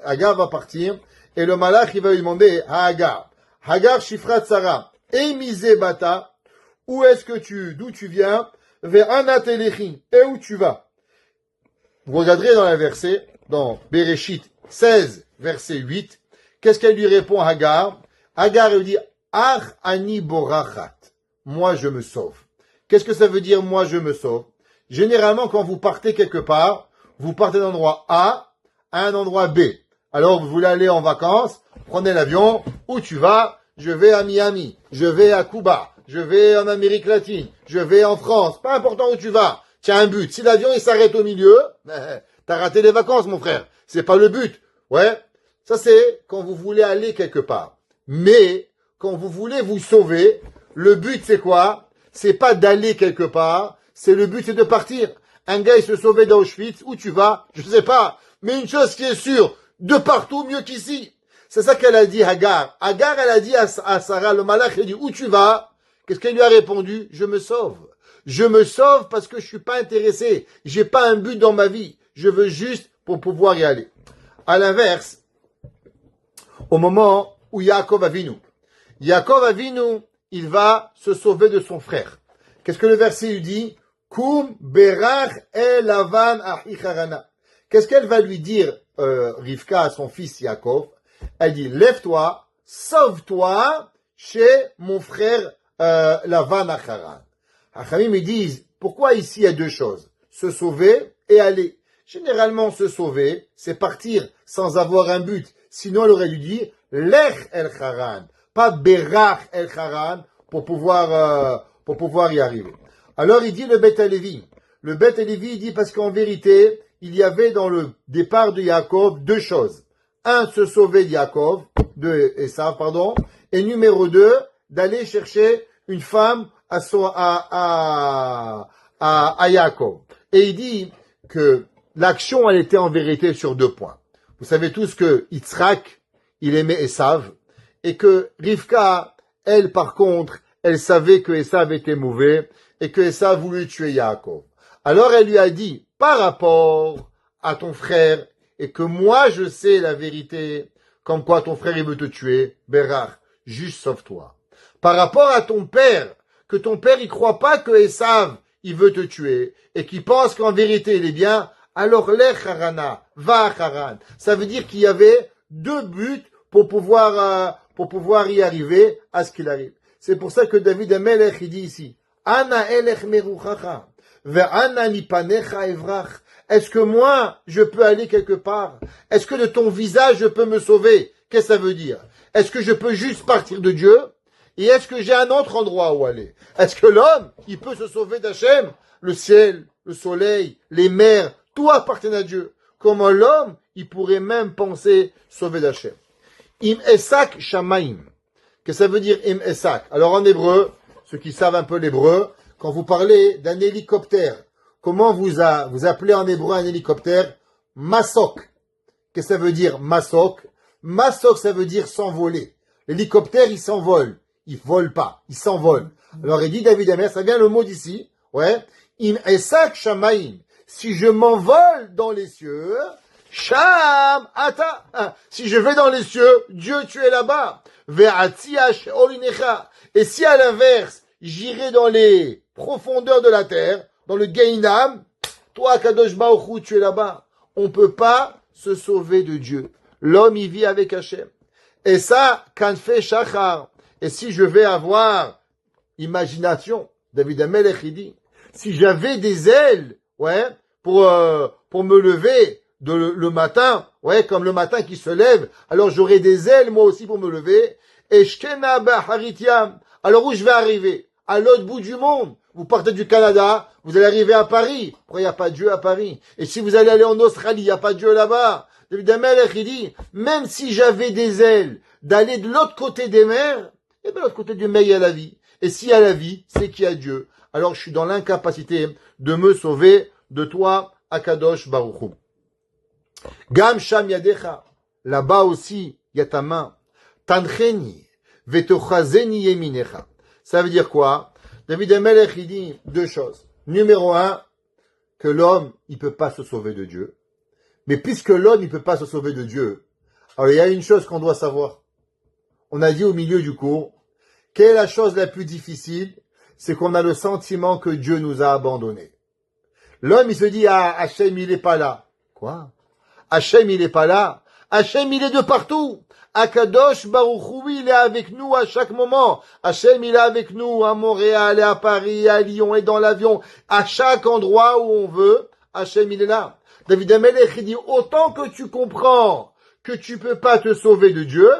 Hagar va partir, et le malach il va lui demander à Hagar Shifrat Sarah, Emise Bata, d'où tu viens, vers Anatelechin, et où tu vas? Vous regarderez dans le verset, dans Bereshit 16, verset 8, qu'est-ce qu'elle lui répond à Hagar? Hagar lui dit, Ach ani borachat, moi je me sauve. Qu'est-ce que ça veut dire, moi je me sauve? Généralement, quand vous partez quelque part, vous partez d'un endroit A à un endroit B. Alors, vous voulez aller en vacances, prenez l'avion, où tu vas? Je vais à Miami, je vais à Cuba, je vais en Amérique latine, je vais en France, pas important où tu vas. Tu as un but. Si l'avion il s'arrête au milieu, t'as raté les vacances, mon frère. C'est pas le but. Ouais. Ça, c'est quand vous voulez aller quelque part. Mais, quand vous voulez vous sauver, le but, c'est quoi? C'est pas d'aller quelque part. Le but, c'est de partir. Un gars, il se sauvait d'Auschwitz. Où tu vas? Je sais pas. Mais une chose qui est sûre, de partout, mieux qu'ici. C'est ça qu'elle a dit, Hagar. Hagar, elle a dit à Sarah, le malach, il dit, où tu vas? Qu'est-ce qu'elle lui a répondu? Je me sauve. Je me sauve parce que je suis pas intéressé. J'ai pas un but dans ma vie. Je veux juste pour pouvoir y aller. À l'inverse, au moment où Yaakov Avinu, il va se sauver de son frère. Qu'est-ce que le verset lui dit? Kum berach el avan achicharana. Qu'est-ce qu'elle va lui dire, Rivka, à son fils Yaakov? Elle dit, lève-toi, sauve-toi chez mon frère Lavan Acharan. Hachamim, ils disent, pourquoi ici il y a deux choses? Se sauver et aller. Généralement, se sauver, c'est partir sans avoir un but. Sinon, elle aurait dû dire, lech el Haran, pas berach el Haran, pour pouvoir y arriver. Alors, il dit le Bet Levi. Le Bet Levi, il dit, parce qu'en vérité, il y avait dans le départ de Yaakov deux choses. Un, se sauver de Esav, et numéro 2, d'aller chercher une femme à Yaakov. Et il dit que l'action, elle était en vérité sur deux points. Vous savez tous que Yitzhak, il aimait Esav, et que Rivka, elle, par contre, elle savait que Esav était mauvais, et que Esav voulait tuer Yaakov. Alors elle lui a dit, par rapport à ton frère, et que moi je sais la vérité, comme quoi ton frère il veut te tuer, Berach, juste sauve-toi. Par rapport à ton père, que ton père il croit pas que Esav il veut te tuer, et qu'il pense qu'en vérité il est bien, alors lech harana, va à Haran. Ça veut dire qu'il y avait deux buts pour pouvoir y arriver à ce qu'il arrive. C'est pour ça que David Amelech, il dit ici, Ana elech meruchacha, ve'ana nipanecha evrach. Est-ce que moi, je peux aller quelque part? Est-ce que de ton visage, je peux me sauver? Qu'est-ce que ça veut dire? Est-ce que je peux juste partir de Dieu? Et est-ce que j'ai un autre endroit où aller? Est-ce que l'homme, il peut se sauver d'Hachem? Le ciel, le soleil, les mers, tout appartient à Dieu. Comment l'homme, il pourrait même penser sauver d'Hachem? Im esak shamaim. Qu'est-ce que ça veut dire im esak? Alors en hébreu, ceux qui savent un peu l'hébreu, quand vous parlez d'un hélicoptère, comment vous appelez en hébreu un hélicoptère? Masok. Qu'est-ce que ça veut dire masok? Masok, ça veut dire s'envoler. L'hélicoptère, il s'envole. Il vole pas. Il s'envole. Alors il dit David Amer, ça vient le mot d'ici. Ouais. Im esak shamaim. Si je m'envole dans les cieux, Sham ata. Si je vais dans les cieux, Dieu, tu es là-bas. Ve'atiash olinecha. Et si à l'inverse, j'irai dans les profondeurs de la terre, dans le Gainam, toi, Kadosh Baruch Hu, tu es là-bas. On peut pas se sauver de Dieu. L'homme, il vit avec Hachem. Et ça, Kanfe Shachar. Et si je vais avoir imagination, David Amelech, il dit, si j'avais des ailes, ouais, pour me lever le matin, ouais, comme le matin qui se lève, alors j'aurai des ailes, moi aussi, pour me lever. Et Shkena Haritiam. Alors où je vais arriver? À l'autre bout du monde. Vous partez du Canada, vous allez arriver à Paris. Pourquoi il n'y a pas Dieu à Paris? Et si vous allez aller en Australie, il n'y a pas Dieu là-bas. David Amelech, il dit, même si j'avais des ailes d'aller de l'autre côté des mers, et de l'autre côté du mer, il y a la vie. Et s'il y a la vie, c'est qu'il y a Dieu. Alors je suis dans l'incapacité de me sauver de toi, Akadosh Baruch Hu. Gam Sham Yadecha. Là-bas aussi, il y a ta main. Tancheni, vetochazeni yeminecha. Ça veut dire quoi? David Amelech, il dit deux choses. Numéro un, que l'homme, il peut pas se sauver de Dieu. Mais puisque l'homme, il peut pas se sauver de Dieu, alors il y a une chose qu'on doit savoir. On a dit au milieu du cours, quelle est la chose la plus difficile? C'est qu'on a le sentiment que Dieu nous a abandonnés. L'homme, il se dit, ah, Hachem, il est pas là. Quoi? Hachem, il est pas là. Hachem, il est de partout. Akadosh Baruch Hu, il est avec nous à chaque moment. Hachem, il est avec nous à Montréal, et à Paris, à Lyon, et dans l'avion. À chaque endroit où on veut, Hachem, il est là. David Amelech, il dit, autant que tu comprends que tu peux pas te sauver de Dieu,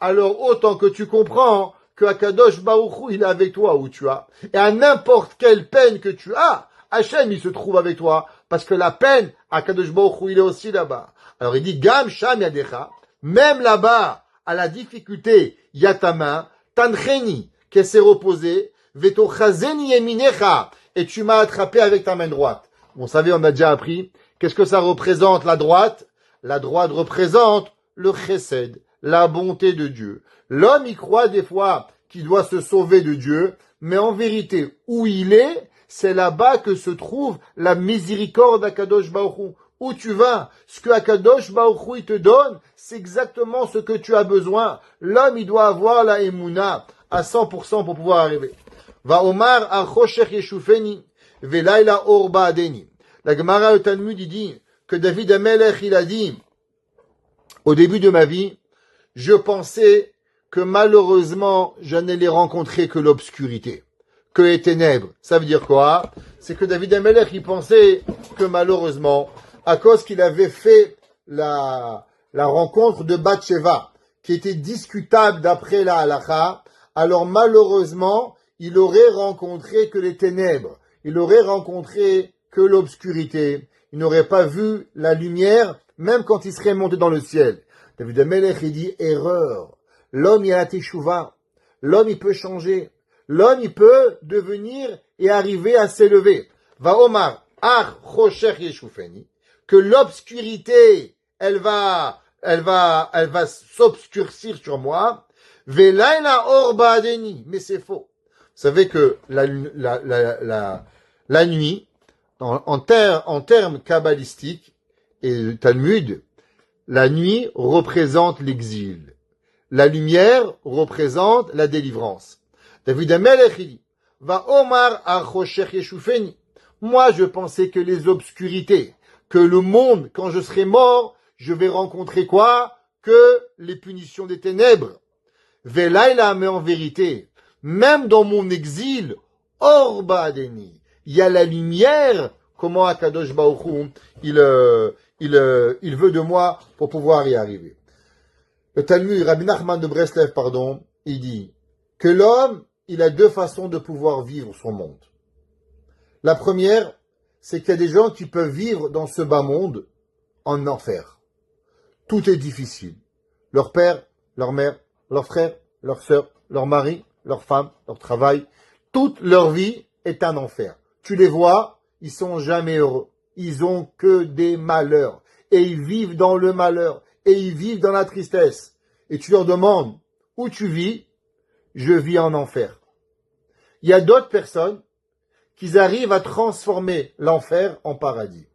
alors autant que tu comprends que Akadosh Baruch Hu, il est avec toi où tu as. Et à n'importe quelle peine que tu as, Hachem, il se trouve avec toi. Parce que la peine, Akadosh Baruch Hu, il est aussi là-bas. Alors il dit, Gam Sham Yadecha, même là-bas, à la difficulté, il y a ta main, Tancheni, qui s'est reposée, Vetochazeni Yeminecha, et tu m'as attrapé avec ta main droite. Vous savez, on a déjà appris, qu'est-ce que ça représente la droite? La droite représente le chesed, la bonté de Dieu. L'homme y croit des fois qu'il doit se sauver de Dieu, mais en vérité, où il est, c'est là-bas que se trouve la miséricorde d'Akadosh Baruch Hu. Où tu vas, ce que Akadosh Baruch Hu il te donne, c'est exactement ce que tu as besoin. L'homme, il doit avoir la émouna à 100% pour pouvoir arriver. Va Omar Achoshech Yeshufeni, Velaila Orba Adeni. La Gemara au Talmud, il dit que David Amelech, il a dit, au début de ma vie, je pensais que malheureusement, je n'allais rencontrer que l'obscurité, que les ténèbres. Ça veut dire quoi? C'est que David Amelech, il pensait que malheureusement, à cause qu'il avait fait la rencontre de Bathsheba, qui était discutable d'après la halakha, alors malheureusement, il aurait rencontré que les ténèbres. Il aurait rencontré que l'obscurité. Il n'aurait pas vu la lumière, même quand il serait monté dans le ciel. David Amelech, il dit, erreur. L'homme, il a la teshuva. L'homme, il peut changer. L'homme, il peut devenir et arriver à s'élever. Va Omar, Ach Choshech Yeshufeni, que l'obscurité, elle va s'obscurcir sur moi. Velaila Orba Adeni. Mais c'est faux. Vous savez que la nuit, en termes kabbalistiques et le Talmud, la nuit représente l'exil. La lumière représente la délivrance. David Amelech dit, va Omar Achoshech Yeshufeni. Moi, je pensais que les obscurités, que le monde, quand je serai mort, je vais rencontrer quoi? Que les punitions des ténèbres. Velaïla, mais en vérité, même dans mon exil, Orba Adeni, il y a la lumière. Comment Akadosh Baruch Hu, il veut de moi pour pouvoir y arriver. Le Talmud, Rabbi Nachman de Breslev, il dit que l'homme, il a deux façons de pouvoir vivre son monde. La première, c'est qu'il y a des gens qui peuvent vivre dans ce bas monde en enfer. Tout est difficile. Leur père, leur mère, leurs frères, leurs sœurs, leur mari, leur femme, leur travail, toute leur vie est un enfer. Tu les vois, ils sont jamais heureux. Ils ont que des malheurs. Et ils vivent dans le malheur. Et ils vivent dans la tristesse. Et tu leur demandes, où tu vis? Je vis en enfer. Il y a d'autres personnes qui arrivent à transformer l'enfer en paradis.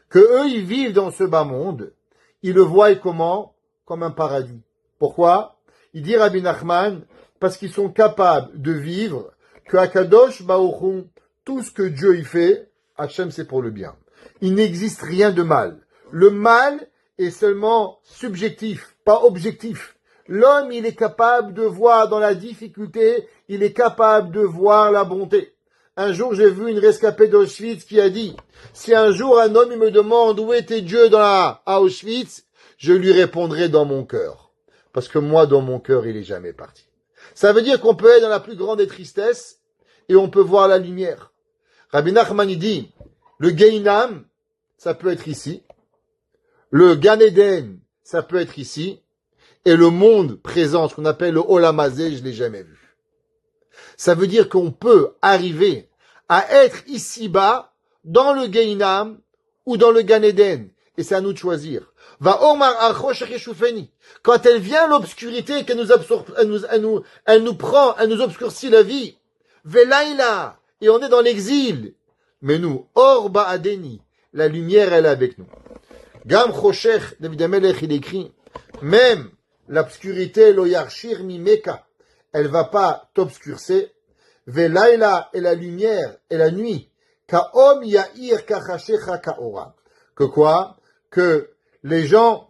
Que eux, ils vivent dans ce bas monde. Ils le voient comment? Comme un paradis. Pourquoi? Il dit Rabbi Nachman, parce qu'ils sont capables de vivre que Akadosh Baruch Hu, tout ce que Dieu y fait, Hachem c'est pour le bien. Il n'existe rien de mal. Le mal est seulement subjectif, pas objectif. L'homme, il est capable de voir dans la difficulté, il est capable de voir la bonté. Un jour, j'ai vu une rescapée d'Auschwitz qui a dit, si un jour un homme il me demande où était Dieu à Auschwitz, je lui répondrai dans mon cœur. Parce que moi, dans mon cœur, il est jamais parti. Ça veut dire qu'on peut être dans la plus grande des tristesses et on peut voir la lumière. Rabbi Nachman dit, le Gehinam, ça peut être ici. Le Gan Eden, ça peut être ici. Et le monde présent, ce qu'on appelle le Olam Hazé, je l'ai jamais vu. Ça veut dire qu'on peut arriver à être ici-bas, dans le Gehinam ou dans le Gan Eden. Et c'est à nous de choisir. Va Omar Achosh Reshufeni. Quand elle vient l'obscurité, qu'elle nous prend, elle nous obscurcit la vie. Velaïla. Et on est dans l'exil. Mais nous, Orba Adeni. La lumière, elle est avec nous. Gam Choshech, David Amelech, il écrit, même l'obscurité, lo yarshir mi meka, elle va pas t'obscurcer. Velaïla et la lumière et la nuit. Kaom yair kachashecha kaora. Que quoi? Que les gens,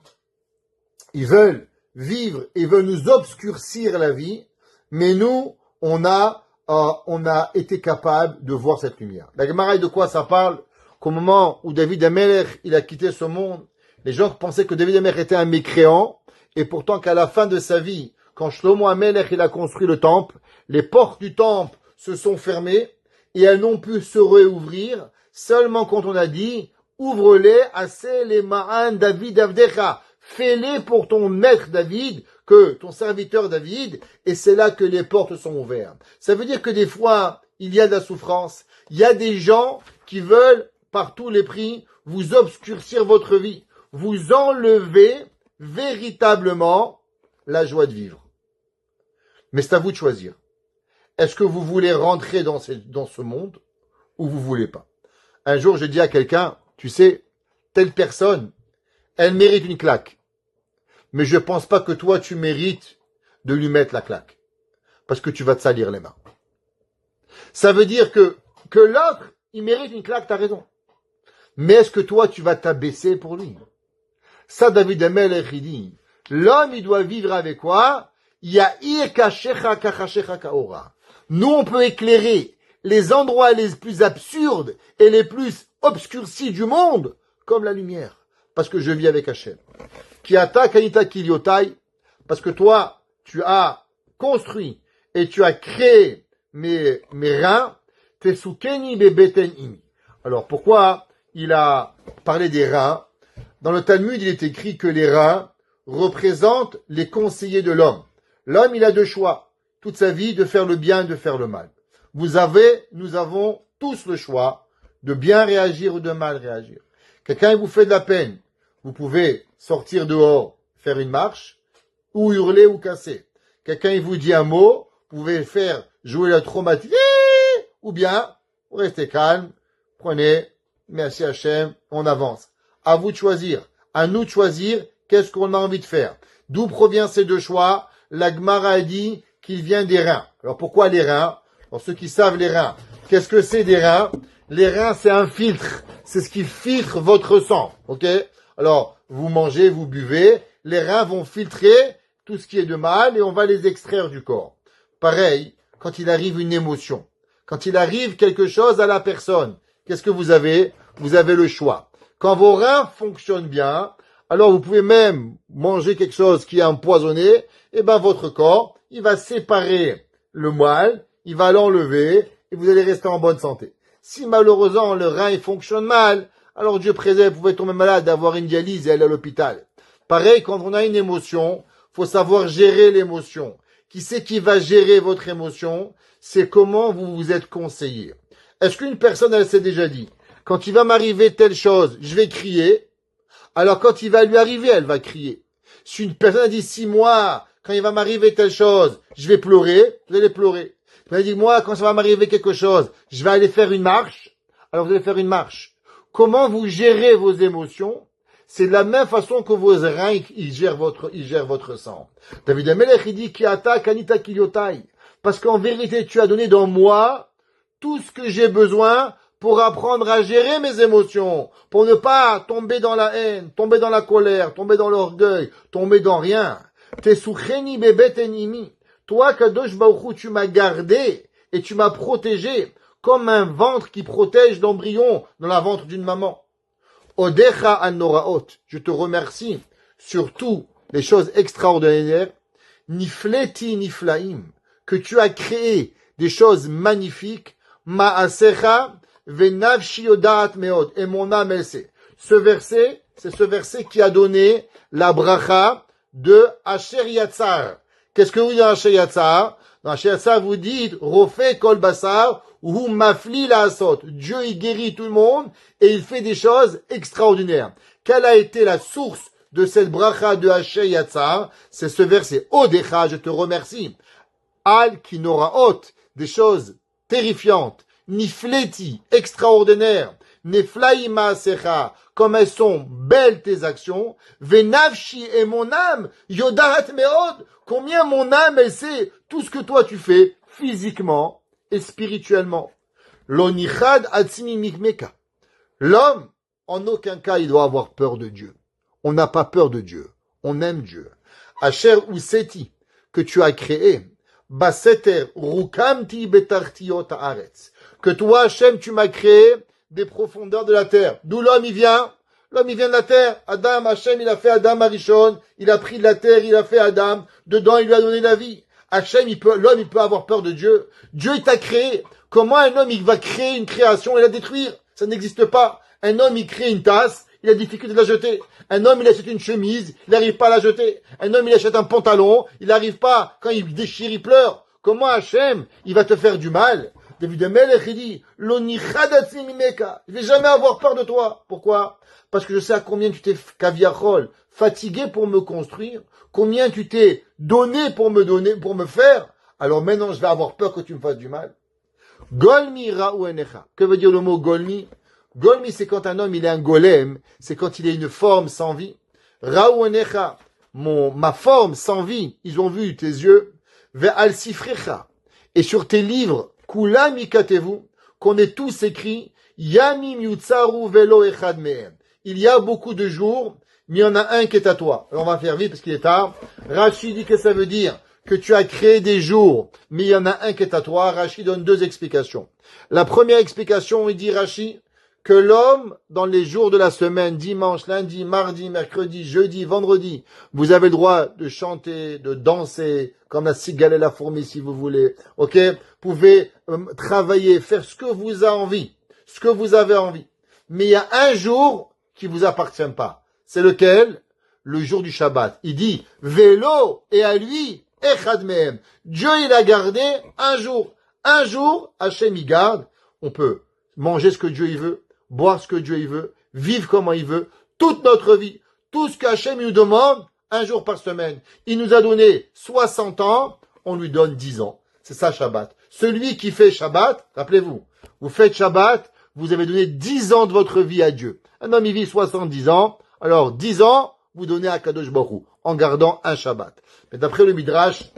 ils veulent vivre, ils veulent nous obscurcir la vie, mais nous, on a été capable de voir cette lumière. La Gemara, de quoi ça parle? Qu'au moment où David Amelech, il a quitté ce monde, les gens pensaient que David Amelech était un mécréant, et pourtant qu'à la fin de sa vie, quand Shlomo Amelech, il a construit le temple, les portes du temple se sont fermées, et elles n'ont pu se réouvrir, seulement quand on a dit, ouvre-les, assez les ma'an David Avdecha, fais-les pour ton maître David, que ton serviteur David, et c'est là que les portes sont ouvertes. Ça veut dire que des fois, il y a de la souffrance, il y a des gens qui veulent, par tous les prix, vous obscurcir votre vie, vous enlever véritablement la joie de vivre. Mais c'est à vous de choisir. Est-ce que vous voulez rentrer dans ce monde ou vous voulez pas? Un jour, j'ai dit à quelqu'un, tu sais, telle personne, elle mérite une claque. Mais je pense pas que toi, tu mérites de lui mettre la claque. Parce que tu vas te salir les mains. Ça veut dire que l'autre, il mérite une claque, t'as raison. Mais est-ce que toi, tu vas t'abaisser pour lui? Ça, David Amelech, il dit, l'homme, il doit vivre avec quoi? Ya'ir kashecha kachashecha kaora. Nous, on peut éclairer les endroits les plus absurdes et les plus obscurcis du monde comme la lumière. Parce que je vis avec Hachem. Kiata kanita kiliotai. Parce que toi, tu as construit et tu as créé mes reins. Tesukeni bebeten imi. Alors, pourquoi il a parlé des reins? Dans le Talmud, il est écrit que les reins représentent les conseillers de l'homme. L'homme, il a deux choix. Toute sa vie, de faire le bien, de faire le mal. Nous avons tous le choix de bien réagir ou de mal réagir. Quelqu'un vous fait de la peine. Vous pouvez sortir dehors, faire une marche, ou hurler ou casser. Quelqu'un vous dit un mot, vous pouvez faire jouer la traumatisme, ou bien, vous restez calme, prenez, merci Hachem, on avance. À vous de choisir. À nous de choisir qu'est-ce qu'on a envie de faire. D'où provient ces deux choix? La Gemara a dit qu'il vient des reins. Alors pourquoi les reins? Pour ceux qui savent les reins, qu'est-ce que c'est des reins? Les reins, c'est un filtre. C'est ce qui filtre votre sang. Ok? Alors, vous mangez, vous buvez. Les reins vont filtrer tout ce qui est de mal et on va les extraire du corps. Pareil, quand il arrive une émotion, quand il arrive quelque chose à la personne, qu'est-ce que vous avez? Vous avez le choix. Quand vos reins fonctionnent bien, alors vous pouvez même manger quelque chose qui est empoisonné, et ben votre corps, il va séparer le mal, il va l'enlever, et vous allez rester en bonne santé. Si malheureusement le rein il fonctionne mal, alors Dieu préserve, vous pouvez tomber malade, avoir une dialyse et aller à l'hôpital. Pareil, quand on a une émotion, faut savoir gérer l'émotion. Qui c'est qui va gérer votre émotion? C'est comment vous vous êtes conseillé. Est-ce qu'une personne, elle s'est déjà dit, quand il va m'arriver telle chose, je vais crier, alors quand il va lui arriver, elle va crier. Si une personne a dit, si moi, quand il va m'arriver telle chose, je vais pleurer, vous allez pleurer. Elle a dit, moi, quand ça va m'arriver quelque chose, je vais aller faire une marche, alors vous allez faire une marche. Comment vous gérez vos émotions? C'est de la même façon que vos reins, ils gèrent votre sang. David Amelech, il dit, Kiata kanita kiliotai. Parce qu'en vérité, tu as donné dans moi tout ce que j'ai besoin pour apprendre à gérer mes émotions, pour ne pas tomber dans la haine, tomber dans la colère, tomber dans l'orgueil, tomber dans rien. Tesoucheni bebet enimi. Toi, Kadosh Baruch Hu, tu m'as gardé et tu m'as protégé comme un ventre qui protège l'embryon dans la ventre d'une maman. Odecha an-noraot, je te remercie sur tout les choses extraordinaires, nifleti niflaim, que tu as créé des choses magnifiques, ma'asecha venavshi yodat meod, et mon âme elle sait. Ce verset, c'est ce verset qui a donné la bracha de Asher Yatzar. Qu'est-ce que vous dites dans Asher Yatzar? Dans Asher Yatzar, vous dites, Rofe kol basar, ou mafli la asot. Dieu, il guérit tout le monde et il fait des choses extraordinaires. Quelle a été la source de cette bracha de Asher Yatzar? C'est ce verset. Odecha, je te remercie. Al kinoraot, des choses terrifiantes. Nifleti, extraordinaires. Neflaima secha, comme elles sont belles tes actions. Venavshi, et mon âme, yodat meod, combien mon âme, elle sait tout ce que toi tu fais, physiquement et spirituellement. L'onichad atzimi mikmeka. L'homme, en aucun cas, il doit avoir peur de Dieu. On n'a pas peur de Dieu. On aime Dieu. Asher useti, que tu as créé. Baseter rukamti betartiot haaretz. Que toi, Hachem, tu m'as créé des profondeurs de la terre. D'où l'homme, il vient? L'homme, il vient de la terre. Adam, Hachem, il a fait Adam Arishon. Il a pris de la terre, il a fait Adam. Dedans, il lui a donné la vie. Hachem, l'homme, il peut avoir peur de Dieu. Dieu, il t'a créé. Comment un homme, il va créer une création et la détruire? Ça n'existe pas. Un homme, il crée une tasse, il a difficulté de la jeter. Un homme, il achète une chemise, il n'arrive pas à la jeter. Un homme, il achète un pantalon, il n'arrive pas. Quand il déchire, il pleure. Comment Hachem, il va te faire du mal? David Amelech, il dit, l'onichadatzim mimeka. Je vais jamais avoir peur de toi. Pourquoi? Parce que je sais à combien tu t'es kaviachol, fatigué pour me construire, combien tu t'es donné pour me faire. Alors maintenant, je vais avoir peur que tu me fasses du mal. Golmi ra'u enecha. Que veut dire le mot golmi? Golmi, c'est quand un homme, il est un golem, c'est quand il est une forme sans vie. Ra'u enecha. Ma forme sans vie, ils ont vu tes yeux. Ve'al sifrecha. Et sur tes livres, kulam ikatevu, qu'on ait tous écrit, yamim yutsaru velo echad mehem. Il y a beaucoup de jours, mais il y en a un qui est à toi. Alors on va faire vite parce qu'il est tard. Rashi dit que ça veut dire que tu as créé des jours, mais il y en a un qui est à toi. Rashi donne deux explications. La première explication, il dit Rashi, que l'homme, dans les jours de la semaine, dimanche, lundi, mardi, mercredi, jeudi, vendredi, vous avez le droit de chanter, de danser, comme la cigale et la fourmi si vous voulez. Ok? Vous pouvez travailler, faire ce que vous avez envie. Ce que vous avez envie. Mais il y a un jour qui vous appartient pas. C'est lequel? Le jour du Shabbat. Il dit, vélo, et à lui, echad mehem. Dieu, il a gardé un jour. Un jour, Hachem, il garde. On peut manger ce que Dieu, il veut, boire ce que Dieu, il veut, vivre comment il veut, toute notre vie. Tout ce qu'Hachem nous demande, un jour par semaine. Il nous a donné 60 ans, on lui donne 10 ans. C'est ça, Shabbat. Celui qui fait Shabbat, rappelez-vous, vous faites Shabbat, vous avez donné 10 ans de votre vie à Dieu. Un homme, il vit 70 ans, alors 10 ans, vous donnez à Kadosh Baruch Hu, en gardant un Shabbat. Mais d'après le Midrash,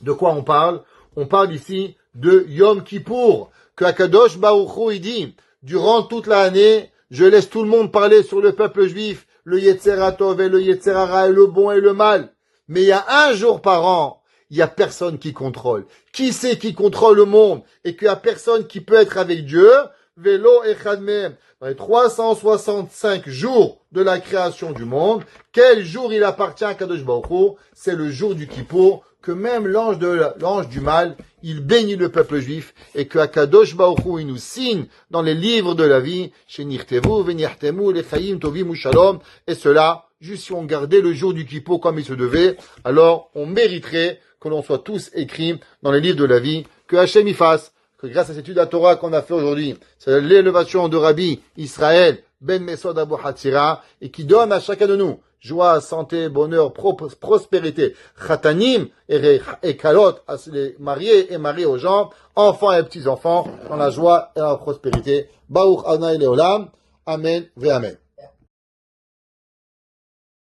de quoi on parle? On parle ici de Yom Kippour, que Akadosh Baruch Hu, il dit, durant toute l'année, je laisse tout le monde parler sur le peuple juif, le Yetzer HaTov et le Yetzer Hara, et le bon et le mal. Mais il y a un jour par an, il y a personne qui contrôle. Qui c'est qui contrôle le monde et qu'il y a personne qui peut être avec Dieu? Velo echad mehem. Dans les 365 jours de la création du monde, quel jour il appartient à Kadosh Baruch Hu? C'est le jour du Kippour, que même l'ange du mal, il bénit le peuple juif, et que Kadosh Baruch Hu, il nous signe dans les livres de la vie, Shenirtevu, Venichtemu, Lechayim, Tovim, Shalom, et cela, juste si on gardait le jour du Kippour comme il se devait, alors on mériterait que l'on soit tous écrits dans les livres de la vie, que Hachem y fasse, que grâce à cette étude à Torah qu'on a fait aujourd'hui, c'est l'élévation de Rabbi Israël Ben Mesod Abu Hatzira, et qui donne à chacun de nous joie, santé, bonheur, prospérité, chatanim et kalot, à les mariés et mariés aux gens, enfants et petits-enfants, dans la joie et la prospérité. Baruch Adonai Leolam. Amen ve Amen.